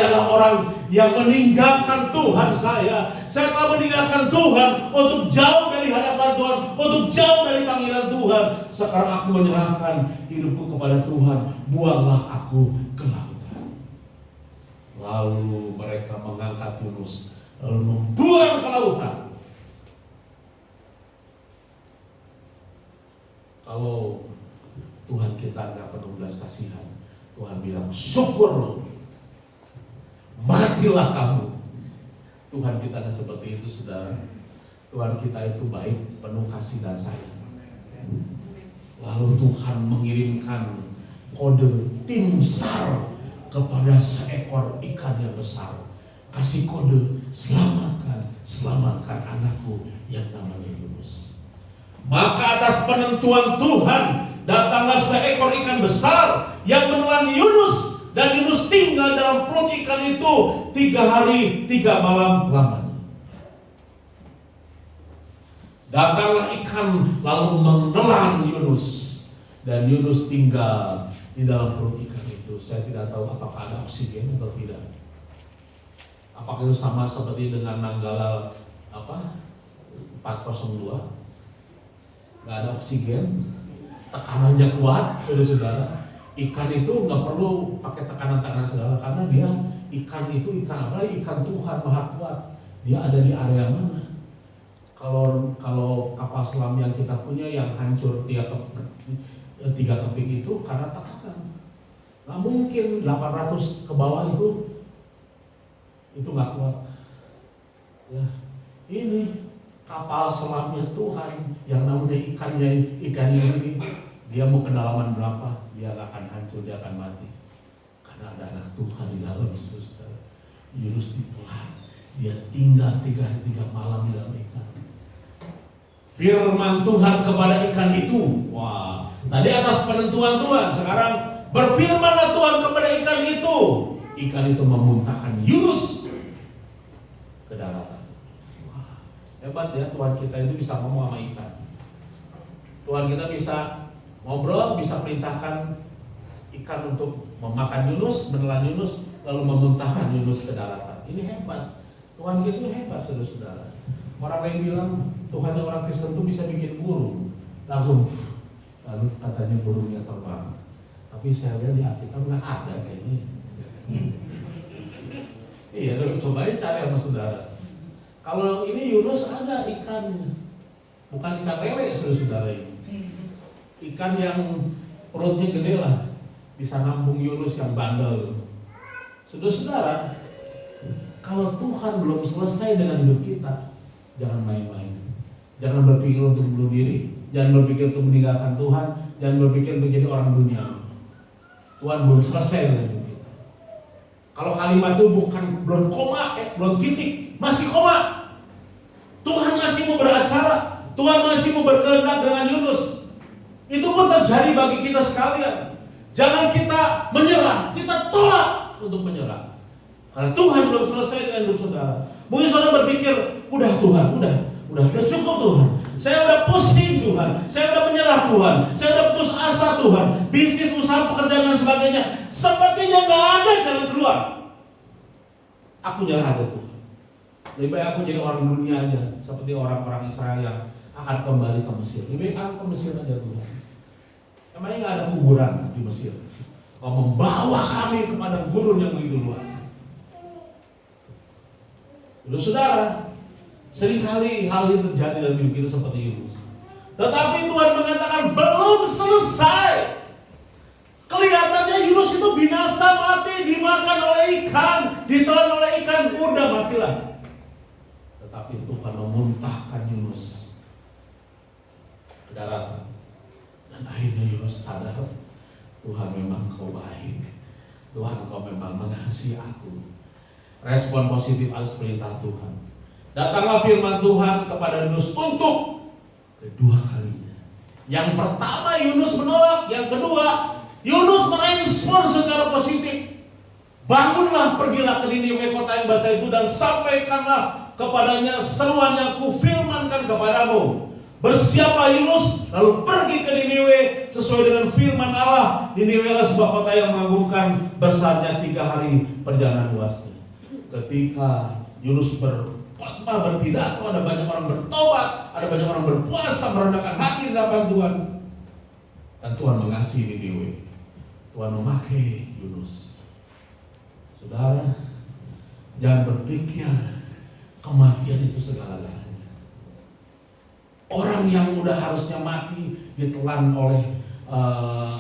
adalah orang yang meninggalkan Tuhan saya. Saya telah meninggalkan Tuhan untuk jauh dari hadapan Tuhan, untuk jauh dari panggilan Tuhan. Sekarang aku menyerahkan hidupku kepada Tuhan. Buanglah aku ke lautan. Lalu mereka mengangkat Yunus, lalu membuang ke lautan. Kalau Tuhan kita nggak penuh belas kasihan, Tuhan bilang, syukur lo, matilah kamu. Tuhan kita nggak seperti itu, saudara. Tuhan kita itu baik, penuh kasih dan sayang. Lalu Tuhan mengirimkan kode tim SAR kepada seekor ikan yang besar. Kasih kode, selamatkan anakku yang namanya Yunus. Maka atas penentuan Tuhan, datanglah seekor ikan besar yang menelan Yunus. Dan Yunus tinggal dalam perut ikan itu 3 hari 3 malam lamanya. Datanglah ikan lalu menelan Yunus. Dan Yunus tinggal di dalam perut ikan itu. Saya tidak tahu apakah ada oksigen atau tidak. Apakah itu sama seperti dengan Nanggala 402? Gak ada oksigen, tekanannya kuat, saudara-saudara. Ikan itu nggak perlu pakai tekanan-tekanan segala, karena dia ikan apalagi ikan Tuhan Maha Kuat. Dia ada di area mana? Kalau kapal selam yang kita punya yang hancur 3 keping itu karena tekanan. Nggak mungkin 800 ke bawah itu nggak kuat. Ya, ini kapal selamnya Tuhan yang namanya ikan ini. Dia mau kedalaman berapa, dia akan hancur, dia akan mati. Karena ada anak Tuhan di dalam, saudara. Yunus ditelan, dia tinggal 3 hari 3 malam di dalam ikan. Firman Tuhan kepada ikan itu, wah, tadi atas penentuan Tuhan, sekarang berfirmanlah Tuhan kepada ikan itu. Ikan itu memuntahkan Yunus ke daratan. Wah, hebat ya, Tuhan kita itu bisa ngomong sama ikan. Tuhan kita bisa ngobrol, bisa perintahkan ikan untuk memakan Yunus, menelan Yunus, lalu memuntahkan Yunus ke daratan. Ini hebat. Tuhan kita itu hebat, saudara-saudara. Orang lain bilang Tuhannya orang Kristen itu bisa bikin burung, langsung lalu katanya burungnya terbang. Tapi saya lihat di Alkitab nggak ada kayaknya. Iya, coba cari sama saudara. Kalau ini Yunus ada ikannya, bukan ikan lele saudara ini. Ikan yang perutnya gede lah, bisa nampung Yunus yang bandel. Saudara, kalau Tuhan belum selesai dengan hidup kita, jangan main-main. Jangan berpikir untuk bunuh diri, jangan berpikir untuk meninggalkan Tuhan, jangan berpikir untuk jadi orang dunia. Tuhan belum selesai dengan hidup kita. Kalau kalimat itu belum koma, belum titik, masih koma. Tuhan masih mau beracara, Tuhan masih mau berkehendak dengan Yunus. Itu pun terjadi bagi kita sekalian. Jangan kita menyerah, kita tolak untuk menyerah. Karena Tuhan belum selesai dengan hidup saudara. Mungkin saudara berpikir, udah Tuhan, udah cukup Tuhan. Saya udah pusing Tuhan, saya udah menyerah Tuhan, saya udah putus asa Tuhan. Bisnis, usaha, pekerjaan dan sebagainya, sepertinya nggak ada jalan keluar. Aku nyerah aja Tuhan. Lebih baik aku jadi orang dunia aja, seperti orang-orang Israel yang akan kembali ke Mesir. Lebih baik aku ke Mesir aja Tuhan. Emangnya nggak ada kuburan di Mesir? Kau membawa kami kepada gurun yang begitu luas. Saudara, seringkali hal ini terjadi dalam hidup kita seperti Yunus. Tetapi Tuhan mengatakan belum selesai. Kelihatannya Yunus itu binasa, mati, dimakan oleh ikan, ditelan oleh ikan, udah matilah. Tetapi Tuhan memuntahkan Yunus ke daratan. Dan akhirnya Yunus sadar, Tuhan memang Kau baik, Tuhan Kau memang mengasihi aku. Respon positif atas perintah Tuhan. Datanglah firman Tuhan kepada Yunus untuk kedua kalinya. Yang pertama Yunus menolak, yang kedua Yunus merespon secara positif. Bangunlah, pergilah ke Niniwe, kota yang basah itu, dan sampaikanlah kepadanya seruan yang kufirmankan kepadamu. Bersiaplah Yunus, lalu pergi ke Niniwe sesuai dengan firman Allah. Niniwe adalah sebuah kota yang mengagumkan, besarnya 3 hari perjalanan luasnya. Ketika Yunus berkhotbah, berpidato, ada banyak orang bertobat, ada banyak orang berpuasa, merendahkan hati di hadapan Tuhan. Dan Tuhan mengasihi Niniwe. Tuhan memakai Yunus. Saudara, jangan berpikir kematian itu segala-galanya. Orang yang udah harusnya mati ditelan oleh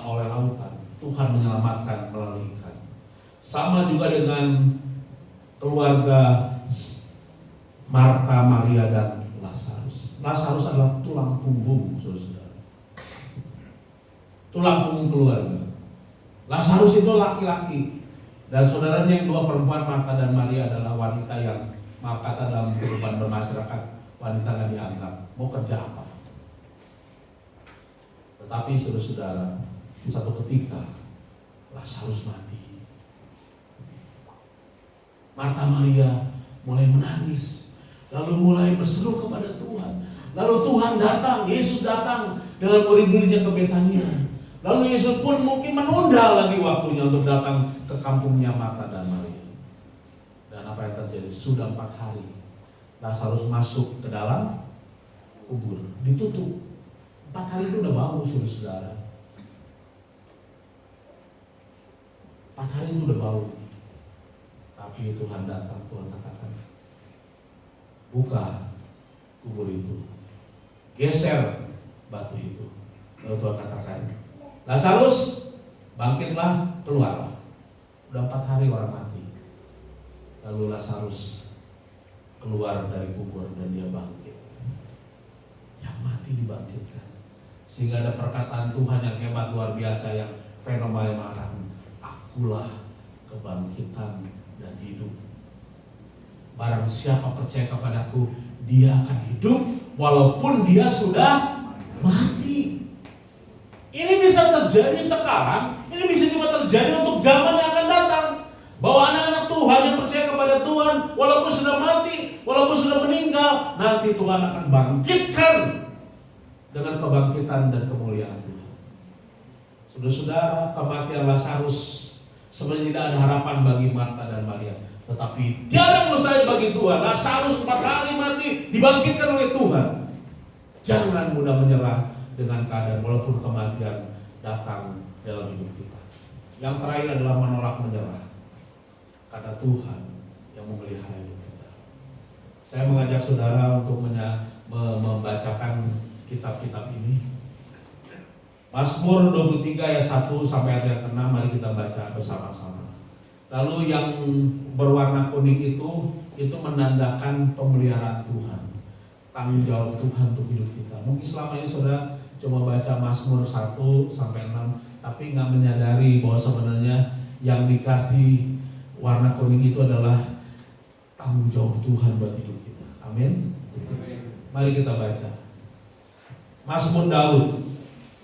lautan, Tuhan menyelamatkan melalui ikan. Sama juga dengan keluarga Marta, Maria, dan Lazarus. Lazarus adalah tulang punggung, saudara. Tulang punggung keluarga. Lazarus itu laki-laki, dan saudaranya yang 2 perempuan, Marta dan Maria, adalah wanita yang maaf kata dalam kehidupan bermasyarakat, wanita nggak dianggap. Mau kerja apa? Tetapi saudara-saudara, satu ketika Lazarus mati. Marta Maria mulai menangis, lalu mulai berseru kepada Tuhan. Lalu Tuhan datang, Yesus datang dengan murid-muridnya ke Betania. Lalu Yesus pun mungkin menunda lagi waktunya untuk datang ke kampungnya Marta dan Maria. Dan apa yang terjadi? Sudah 4 hari Lazarus masuk ke dalam kubur, ditutup. 4 hari itu udah bau, saudara. 4 hari itu udah bau. Tapi Tuhan datang, Tuhan katakan, buka kubur itu, geser batu itu. Lalu Tuhan katakan, Lazarus, bangkitlah, keluarlah. Udah 4 hari orang mati. Lalu Lazarus keluar dari kubur dan dia bangkit. Yang mati dibangkitkan. Sehingga ada perkataan Tuhan yang hebat, luar biasa, yang fenomenal, mengatakan, akulah kebangkitan dan hidup. Barang siapa percaya kepadaku, dia akan hidup walaupun dia sudah mati. Ini bisa terjadi sekarang, ini bisa juga terjadi untuk zaman yang akan datang. Bahwa anak-anak Tuhan yang percaya kepada Tuhan, walaupun sudah mati, walaupun sudah meninggal, nanti Tuhan akan bangkitkan dengan kebangkitan dan kemuliaan Tuhan. Saudara-saudara, kematian Lazarus sebenarnya tidak ada harapan bagi Marta dan Maria. Tetapi tiada mustahil bagi Tuhan. Lazarus 4 hari mati, dibangkitkan oleh Tuhan. Jangan mudah menyerah dengan keadaan walaupun kematian datang dalam hidup kita. Yang terakhir adalah menolak menyerah. Karena Tuhan yang yang memelihara hidup kita. Saya mengajak saudara untuk membacakan kitab-kitab ini. Mazmur 23 ayat 1 sampai ayat 6, mari kita baca bersama-sama. Lalu yang berwarna kuning itu menandakan pemeliharaan Tuhan, tanggung jawab Tuhan untuk hidup kita. Mungkin selama ini saudara cuma baca Mazmur 1 sampai 6, tapi nggak menyadari bahwa sebenarnya yang dikasih warna kuning itu adalah tanggung jawab Tuhan buat hidup kita. Amin. Mari kita baca. Mazmur Daud.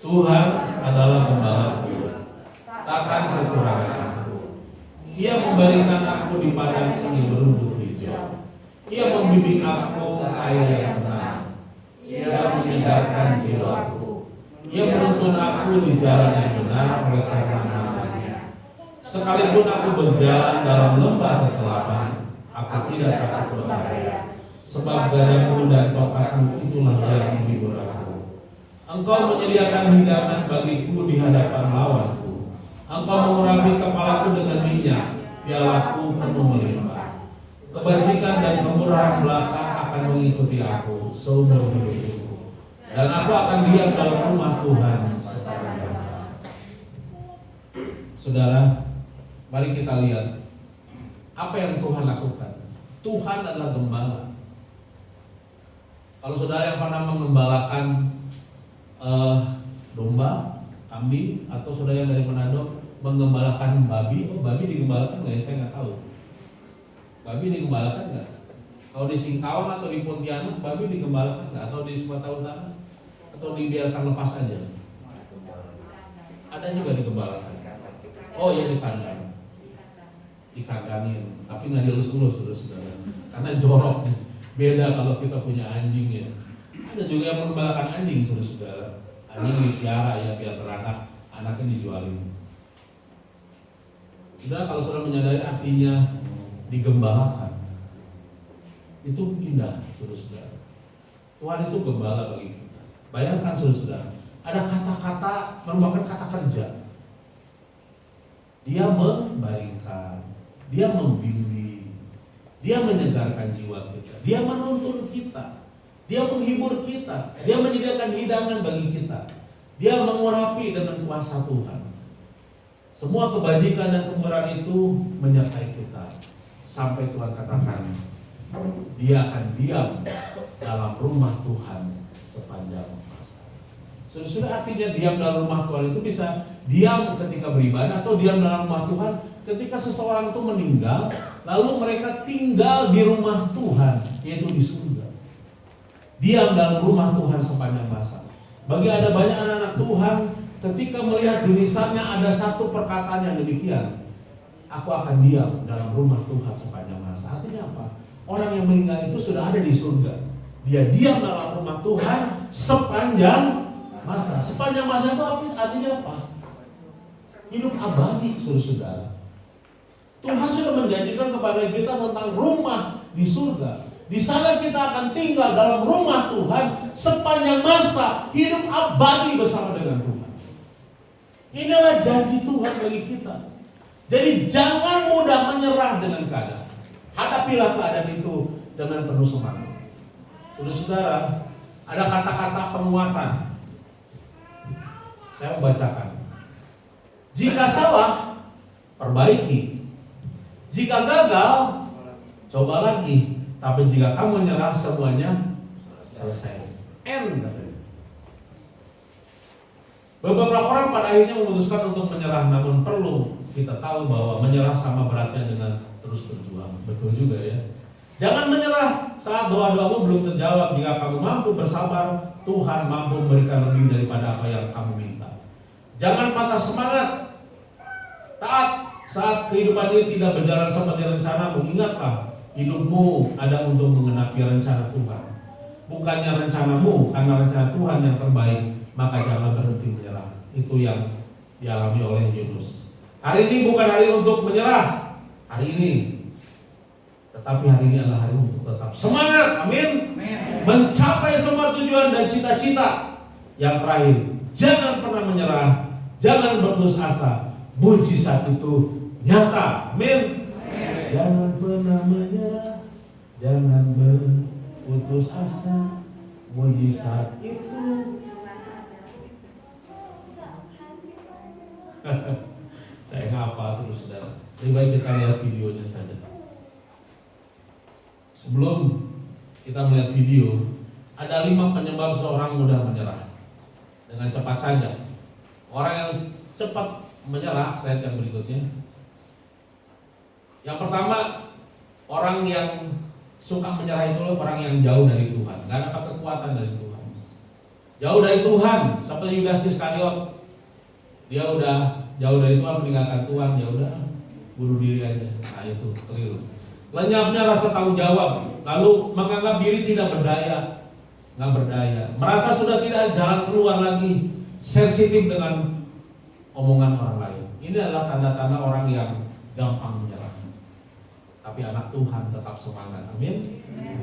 Tuhan adalah gembalaku, takkan kekurangan aku. Ia memberikan aku di padang yang berumput hijau. Ia membimbing aku air yang tenang. Ia menyegarkan jiwaku. Ia menuntun aku di jalan yang benar oleh karena namanya. Sekalipun aku berjalan dalam lembah kegelapan, aku tidak takut bahaya, sebab gadamu dan tongkatmu itulah yang menghibur aku. Engkau menyediakan hidangan bagiku di hadapan lawanku. Engkau mengurapi kepalaku dengan minyak, pialaku penuh melimpah. Kebajikan dan kemurahan belaka akan mengikuti aku seumur hidupku, dan aku akan diam dalam rumah Tuhan sepanjang masa. Saudara, mari kita lihat apa yang Tuhan lakukan. Tuhan adalah gembala. Kalau saudara yang pernah mengembalakan domba, kambing, atau saudara yang dari Manado menggembalakan babi, babi digembalakan nggak ya? Saya nggak tahu. Babi digembalakan nggak? Kalau di Singkawang atau di Pontianak, babi digembalakan nggak? Atau di Sumatera Utara? Atau dibiarkan lepas aja? Ada juga digembalakan. Oh ya, di kandang, dikandangin, tapi nggak dielus-elus, saudara. Karena jorok. Beda kalau kita punya anjing ya. Ada juga yang mengembalakan anjing, saudara. Anjing dipiara ya biar beranak, anaknya dijualin. Sudah, kalau saudara menyadari artinya digembalakan, itu indah, saudara. Tuhan itu gembala bagi kita. Bayangkan, saudara, ada kata-kata merupakan kata kerja. Dia membaringkan, dia membimbing, dia menyegarkan jiwa kita, dia menuntun kita. Dia menghibur kita, dia menyediakan hidangan bagi kita, dia mengurapi dengan kuasa Tuhan. Semua kebajikan dan kemurahan itu menyertai kita, sampai Tuhan katakan, dia akan diam dalam rumah Tuhan sepanjang masa. Sudah artinya diam dalam rumah Tuhan itu bisa diam ketika beribadah, atau diam dalam rumah Tuhan ketika seseorang itu meninggal, lalu mereka tinggal di rumah Tuhan, yaitu di surga. Diam dalam rumah Tuhan sepanjang masa. Bagi ada banyak anak-anak Tuhan, ketika melihat di lisannya ada satu perkataan yang demikian, aku akan diam dalam rumah Tuhan sepanjang masa. Artinya apa? Orang yang meninggal itu sudah ada di surga. Dia diam dalam rumah Tuhan sepanjang masa. Sepanjang masa itu artinya apa? Hidup abadi, saudara. Tuhan sudah menjanjikan kepada kita tentang rumah di surga. Di sana kita akan tinggal dalam rumah Tuhan sepanjang masa, hidup abadi bersama dengan Tuhan. Inilah janji Tuhan bagi kita. Jadi jangan mudah menyerah dengan keadaan. Hadapilah keadaan itu dengan penuh semangat. Saudara-saudara, ada kata-kata penguatan. Saya membacakan. Jika salah, perbaiki. Jika gagal, coba lagi. Tapi jika kamu menyerah, semuanya selesai. Katanya. Beberapa orang pada akhirnya memutuskan untuk menyerah, namun perlu kita tahu bahwa menyerah sama beratnya dengan terus berjuang. Betul juga ya. Jangan menyerah saat doa-doamu belum terjawab. Jika kamu mampu bersabar, Tuhan mampu memberikan lebih daripada apa yang kamu minta. Jangan patah semangat. Saat kehidupan ini tidak berjalan seperti rencanamu, ingatlah, hidupmu ada untuk mengenapi rencana Tuhan. Bukannya rencanamu, karena rencana Tuhan yang terbaik, maka jangan berhenti menyerah. Itu yang dialami oleh Yunus. Hari ini bukan hari untuk menyerah, hari ini. Tetapi hari ini adalah hari untuk tetap semangat, amin. Mencapai semua tujuan dan cita-cita. Yang terakhir, jangan pernah menyerah, jangan berputus asa. Mujizat itu nyata, amin. Jangan pernah menyerah, jangan berputus asa. Mujizat itu saya ngapa saudara. Lebih baik kita lihat videonya saja. Sebelum kita melihat video, ada 5 penyebab seorang mudah menyerah. Dengan cepat saja. Orang yang cepat menyerah, slide yang berikutnya. Yang pertama, orang yang suka menyerah itu orang yang jauh dari Tuhan, gak dapat kekuatan dari Tuhan. Jauh dari Tuhan, seperti Yudas Iskariot. Dia udah jauh dari Tuhan, meninggalkan Tuhan, ya udah bunuh diri aja. Nah itu keliru. Lenyapnya rasa tanggung jawab, lalu menganggap diri tidak berdaya, nggak berdaya, merasa sudah tidak ada jalan keluar lagi, sensitif dengan omongan orang lain. Ini adalah tanda-tanda orang yang gampang menyerah. Tapi anak Tuhan tetap semangat, amin.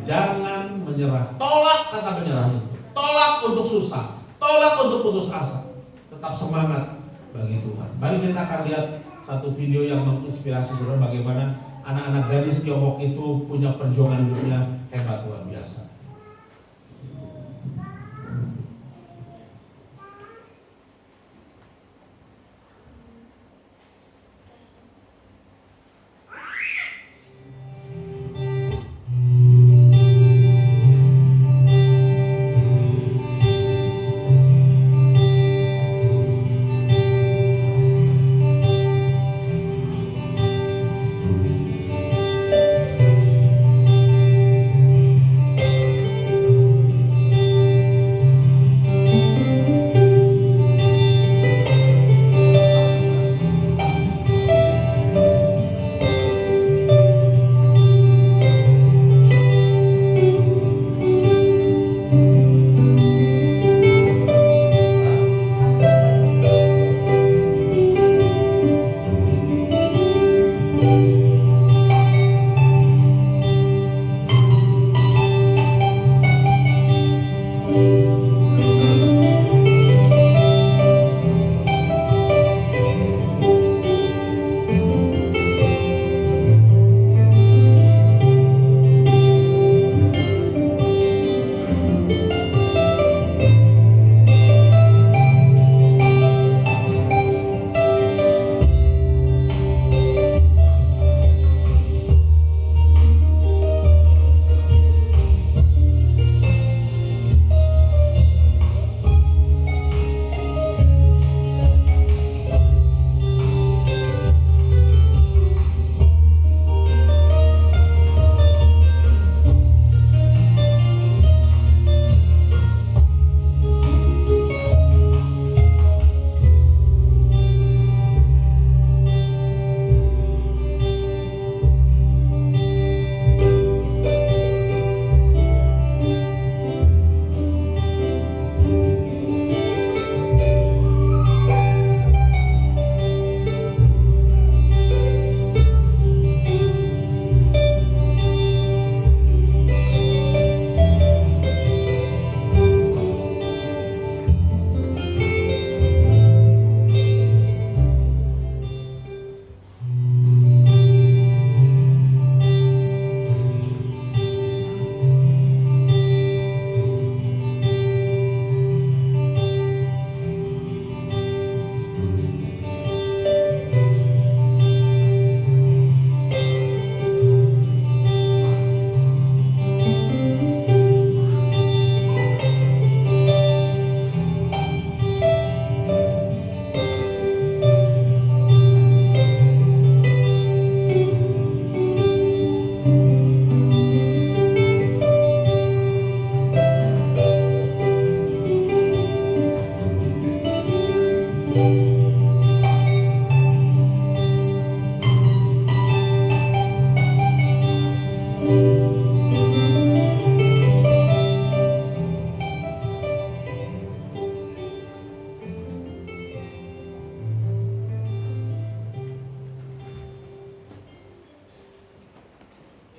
Jangan menyerah, tolak kata menyerah itu, tolak untuk susah, tolak untuk putus asa, tetap semangat bagi Tuhan. Mari kita akan lihat satu video yang menginspirasi saudara bagaimana anak-anak gadis Tiongkok itu punya perjuangan hidupnya hebat luar biasa.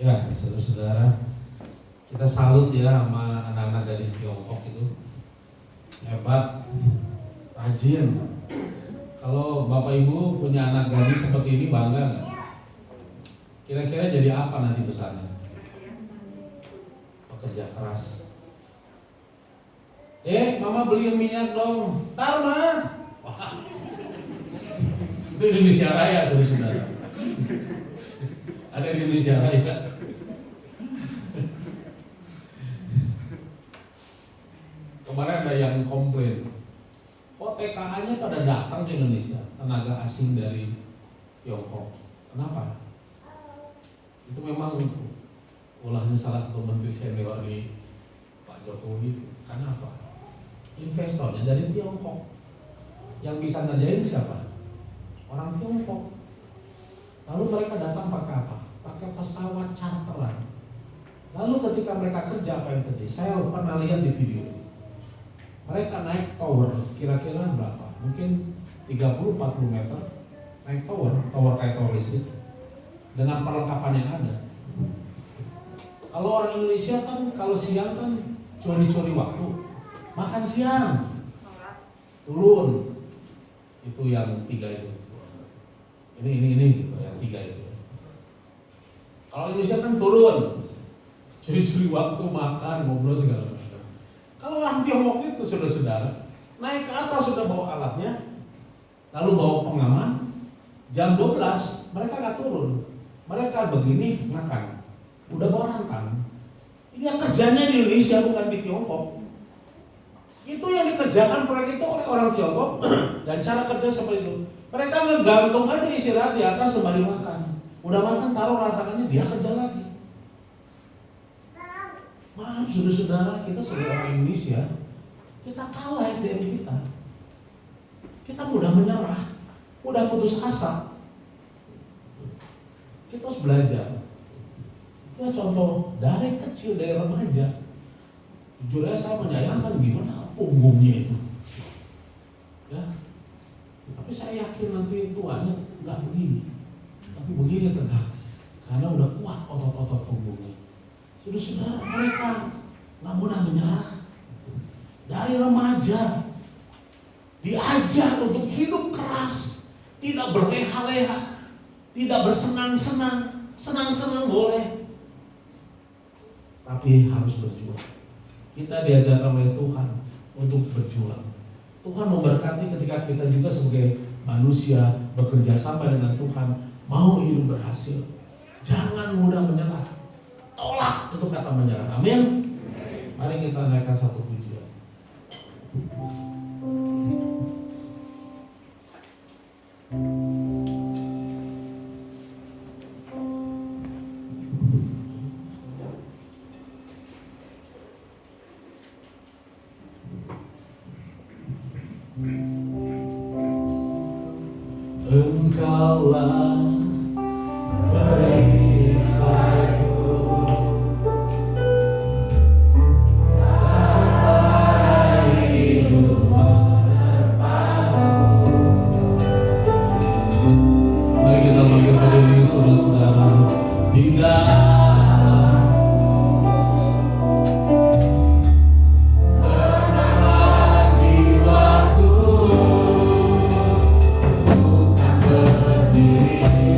Ya, saudara-saudara, kita salut ya sama anak-anak gadis Tiongkok itu. Hebat, rajin. Kalau Bapak Ibu punya anak gadis seperti ini, bangga nggak? Kira-kira jadi apa nanti besarnya? Pekerja keras. Mama beliin minyak dong. Ntar mah. Wah. Itu Indonesia Raya, saudara-saudara. Ada di Indonesia Raya. Kemarin ada yang komplain, kok TKA-nya pada datang ke Indonesia, tenaga asing dari Tiongkok. Kenapa? Itu memang ulahnya salah satu menteri senior di Pak Jokowi. Kenapa? Investornya dari Tiongkok. Yang bisa ngerjain siapa? Orang Tiongkok. Lalu mereka datang pakai apa? Pakai pesawat charteran. Lalu ketika mereka kerja apa yang terjadi? Saya pernah lihat di video ini. Mereka naik tower, kira-kira berapa? Mungkin 30-40 meter. Naik tower kayak tower listrik. Dengan perlengkapan yang ada. Kalau orang Indonesia kan kalau siang kan curi-curi waktu, makan siang, turun, itu yang 3 itu, ini gitu, yang 3 itu. Kalau Indonesia kan turun, curi-curi waktu, makan, ngobrol segala macam. Kalau orang Tiongkok itu saudara-saudara, naik ke atas sudah bawa alatnya, lalu bawa pengaman, jam 12 mereka nggak turun. Mereka begini makan, udah bawa rantan. Ini yang kerjanya di Indonesia bukan di Tiongkok. Itu yang dikerjakan proyek itu oleh orang Tiongkok dan cara kerja seperti itu. Mereka ngegantung aja istirahat di atas sembari makan. Udah makan taruh rantangannya dia kerja lagi. Maaf saudara-saudara, kita sebagai orang Indonesia, kita kalah SDM kita. Kita mudah menyerah, mudah putus asa. Kita harus belajar. Itulah contoh dari kecil, dari remaja. Jujur aja saya menyayangkan gimana punggungnya itu. Ya. Tapi saya yakin nanti tuanya nggak begini. Tapi begini tegak. Karena udah kuat otot-otot punggungnya. Saudara-saudara, mereka nggak mudah menyerah. Dari remaja diajar untuk hidup keras, tidak berleha-leha, tidak bersenang-senang. Senang-senang boleh, tapi harus berjuang. Kita diajarkan oleh Tuhan untuk berjuang. Tuhan memberkati ketika kita juga sebagai manusia bekerja sama dengan Tuhan, mau hidup berhasil. Jangan mudah menyerah. Tolak itu kata menyerah. Amin. Mari kita naikkan satu pujian. Engkaulah perisaiku, pada hidup menerpaku. Mari kita bangkit berdiri saudara-saudara. Hingga yeah.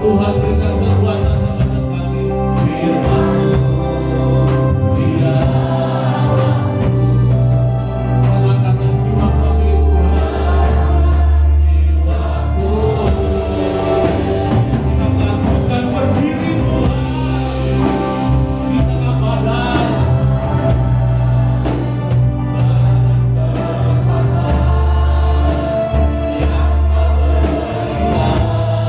Tuhan berikan kekuatan kepada kami. Firman-Mu dia hangatkan jiwa kami Tuhan, jiwaku kita bukan berdiri Tuhan di tengah badai dan kekuatan yang memberikan sampai waktu bukan tenang karena Yesus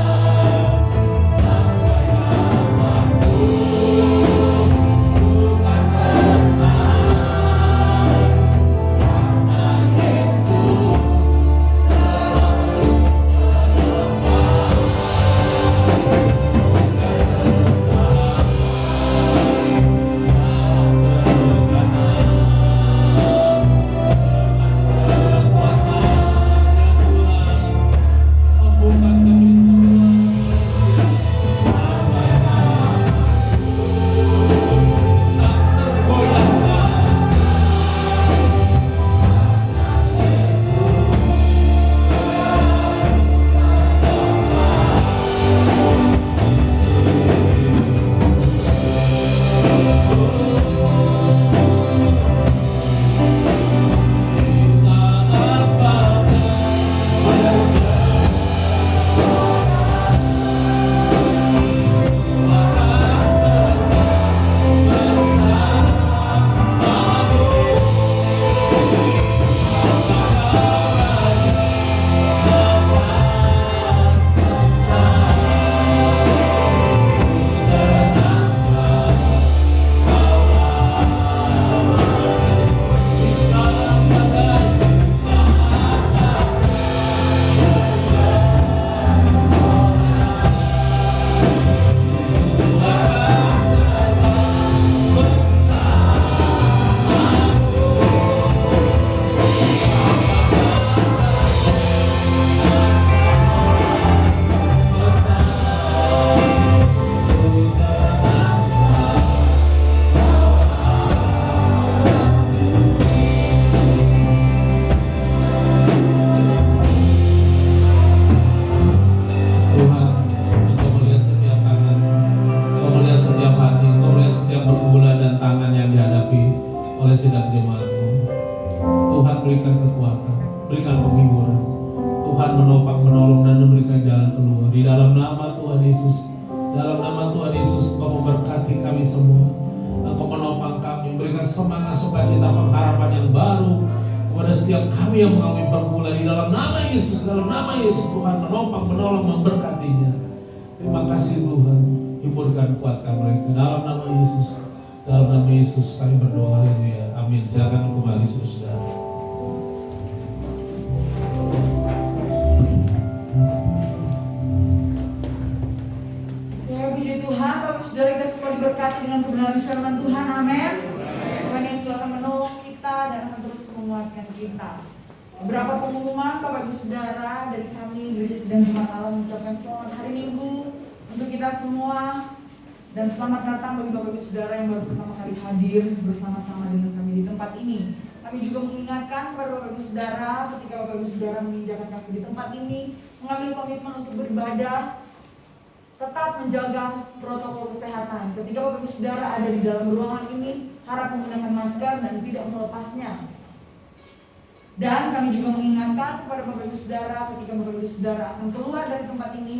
selalu berikan kekuatan, berikan penghiburan. Tuhan menopang, menolong dan memberikan jalan keluar. Di dalam nama Tuhan Yesus, dalam nama Tuhan Yesus, Engkau memberkati kami semua. Engkau menopang kami, memberikan semangat, sukacita, pengharapan yang baru kepada setiap kami yang mengalami pergumulan. Di dalam nama Yesus, dalam nama Yesus, Tuhan menopang, menolong, memberkatinya. Terima kasih Tuhan, hiburkan, kuatkan mereka. Dalam nama Yesus, dalam nama Yesus kami berdoa, haleluya, amin. Silakan kembali saudara. Saudara kita semua diberkati dengan kebenaran firman Tuhan, amin. Tuhan Yesus akan menolong kita dan akan terus menguatkan kita. Beberapa pengumuman Bapak Ibu Saudara dari kami Gereja Sedang Jemaat Allah mengucapkan selamat hari Minggu untuk kita semua dan selamat datang bagi Bapak Ibu Saudara yang baru pertama kali hadir bersama-sama dengan kami di tempat ini. Kami juga mengingatkan kepada Bapak Ibu Saudara ketika Bapak Ibu Saudara menginjakan kaki di tempat ini, mengambil komitmen untuk beribadah, tetap menjaga protokol kesehatan. Ketika Bapak Ibu Saudara ada di dalam ruangan ini, harap menggunakan masker dan tidak melepasnya. Dan kami juga mengingatkan kepada Bapak Ibu Saudara ketika Bapak Ibu Saudara akan keluar dari tempat ini,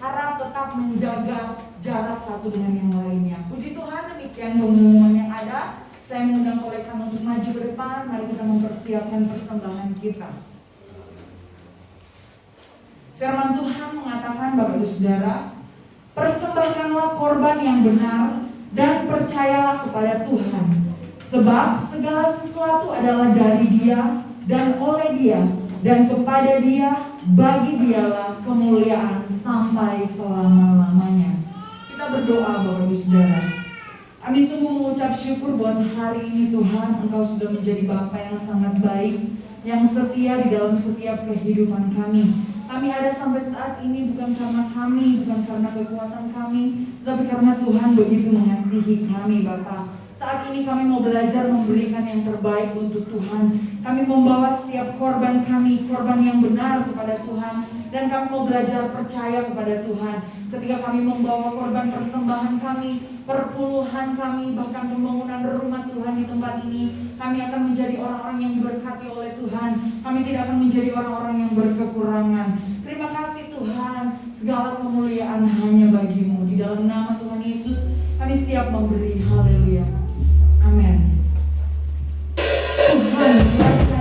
harap tetap menjaga jarak satu dengan yang lainnya. Puji Tuhan, demikian pengumuman yang ada. Saya mengundang kolektan untuk maju ke depan. Mari kita mempersiapkan persembahan kita. Firman Tuhan mengatakan, Bapak Ibu Saudara, persembahkanlah korban yang benar dan percayalah kepada Tuhan, sebab segala sesuatu adalah dari Dia dan oleh Dia dan kepada Dia, bagi Dialah kemuliaan sampai selama-lamanya. Kita berdoa Bapak Ibu Saudara. Kami sungguh mengucap syukur buat hari ini Tuhan, Engkau sudah menjadi Bapa yang sangat baik, yang setia di dalam setiap kehidupan kami. Kami ada sampai saat ini bukan karena kami, bukan karena kekuatan kami, tapi karena Tuhan begitu mengasihi kami, Bapa. Saat ini kami mau belajar memberikan yang terbaik untuk Tuhan. Kami membawa setiap korban kami, korban yang benar kepada Tuhan. Dan kami mau belajar percaya kepada Tuhan. ketika kami membawa korban persembahan kami, perpuluhan kami, bahkan pembangunan rumah Tuhan di tempat ini, kami akan menjadi orang-orang yang diberkati oleh Tuhan. Kami tidak akan menjadi orang-orang yang berkekurangan. Terima kasih Tuhan, segala kemuliaan hanya bagi-Mu. Di dalam nama Tuhan Yesus kami siap memberi. Haleluya. Amin. Tuhan berkati.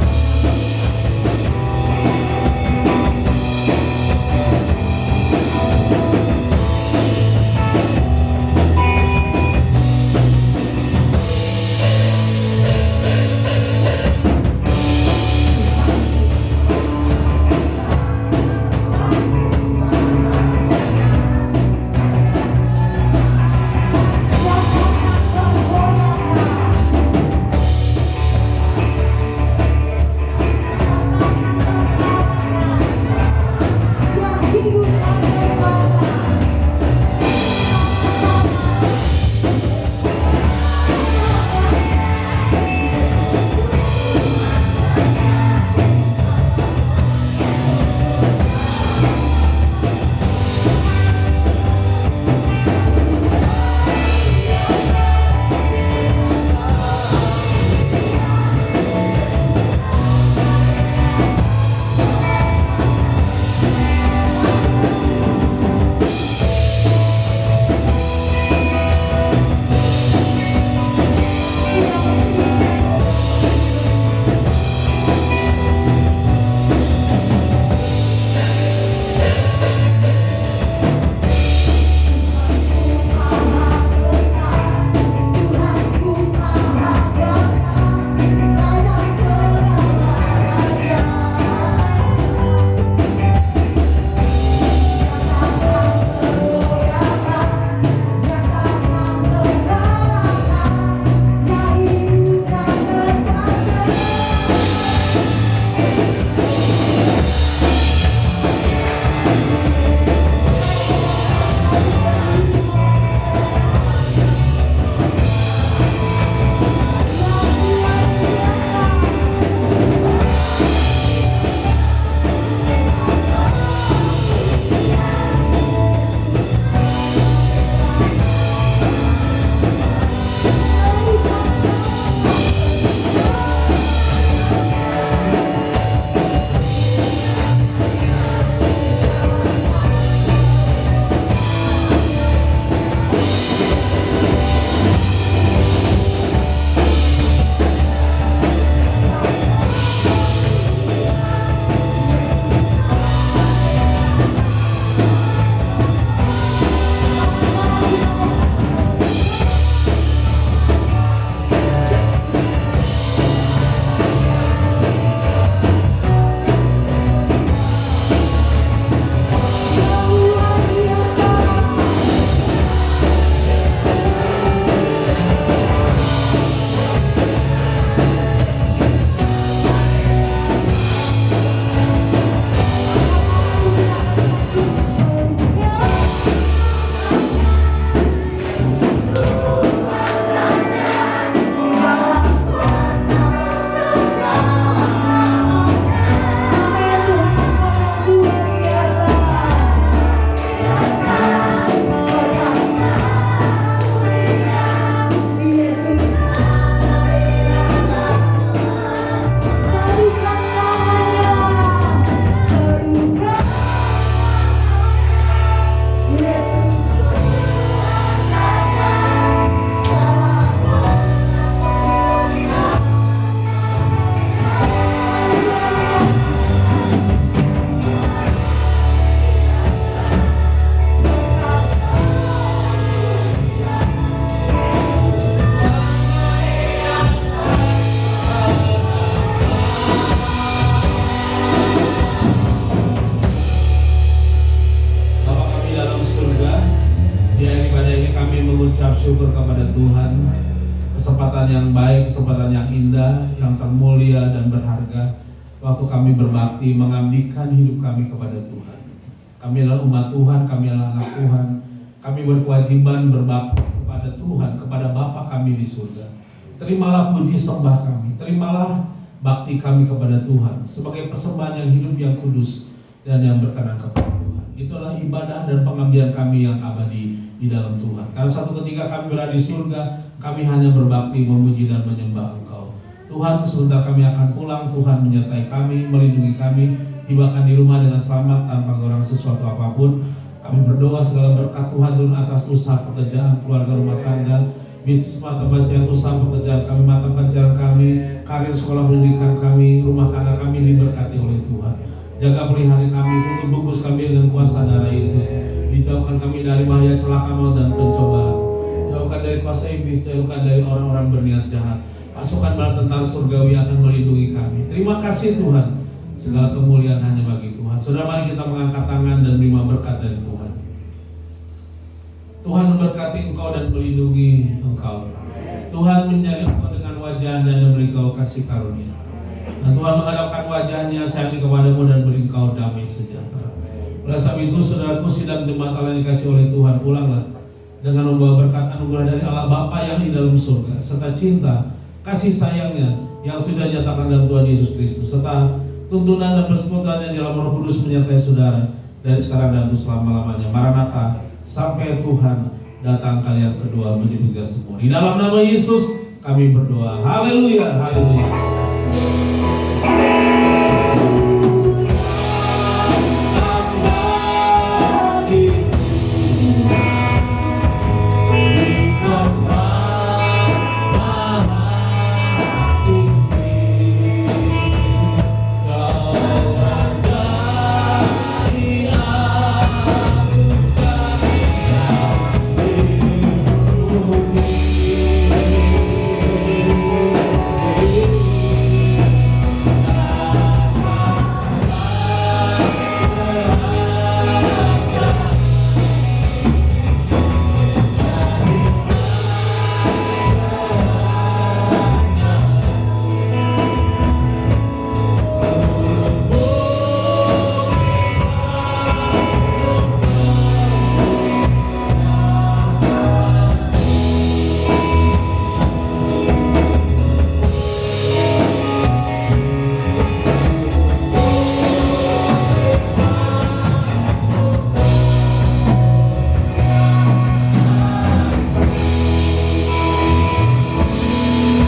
syukur kepada Tuhan, kesempatan yang baik, kesempatan yang indah, yang termulia dan berharga, waktu kami berbakti mengabdikan hidup kami kepada Tuhan. Kami adalah umat Tuhan, kami adalah anak Tuhan, kami berkewajiban berbakti kepada Tuhan, kepada Bapa kami di surga. Terimalah puji sembah kami, terimalah bakti kami kepada Tuhan sebagai persembahan yang hidup, yang kudus, dan yang berkenan kepada Tuhan. Itu adalah ibadah dan pengabdian kami yang abadi di dalam Tuhan. Karena satu ketika kami berada di surga, kami hanya berbakti, memuji dan menyembah Engkau. Tuhan, sebentar kami akan pulang. Tuhan menyertai kami, melindungi kami, tibakan di rumah dengan selamat tanpa kurang sesuatu apapun. Kami berdoa segala berkat Tuhan turun atas usaha pekerjaan, keluarga, rumah tangga, bisnis, mata pencarian, usaha pekerjaan kami, mata pencarian kami, karir, sekolah, pendidikan kami, rumah tangga kami diberkati oleh Tuhan. Jaga pelihara kami, tutup bungkus kami dengan kuasa darah Yesus. Dijauhkan kami dari bahaya, celaka, maut dan pencobaan. Jauhkan dari kuasa iblis, jauhkan dari orang-orang berniat jahat. Pasukan bala tentara surgawi akan melindungi kami. Terima kasih Tuhan. Segala kemuliaan hanya bagi Tuhan. Saudara, mari kita mengangkat tangan dan menerima berkat dari Tuhan. Tuhan memberkati engkau dan melindungi engkau. Tuhan menyari engkau dengan wajahnya dan memberi engkau kasih karunia. Dan Tuhan menghadapkan wajahnya sayang kepadamu dan beri engkau damai sejahtera. Oleh sebab itu, saudaraku sidang jemaat Allah yang dikasih oleh Tuhan, pulanglah dengan membawa berkat anugerah dari Allah Bapa yang di dalam surga, serta cinta, kasih sayangnya yang sudah dinyatakan dalam Tuhan Yesus Kristus, serta tuntunan dan persekutuan yang di dalam Roh Kudus menyertai saudara dari sekarang dan untuk selama-lamanya. Maranatha, sampai Tuhan datang kali yang kedua menjemput kita semua. Di dalam nama Yesus kami berdoa. Haleluya, haleluya.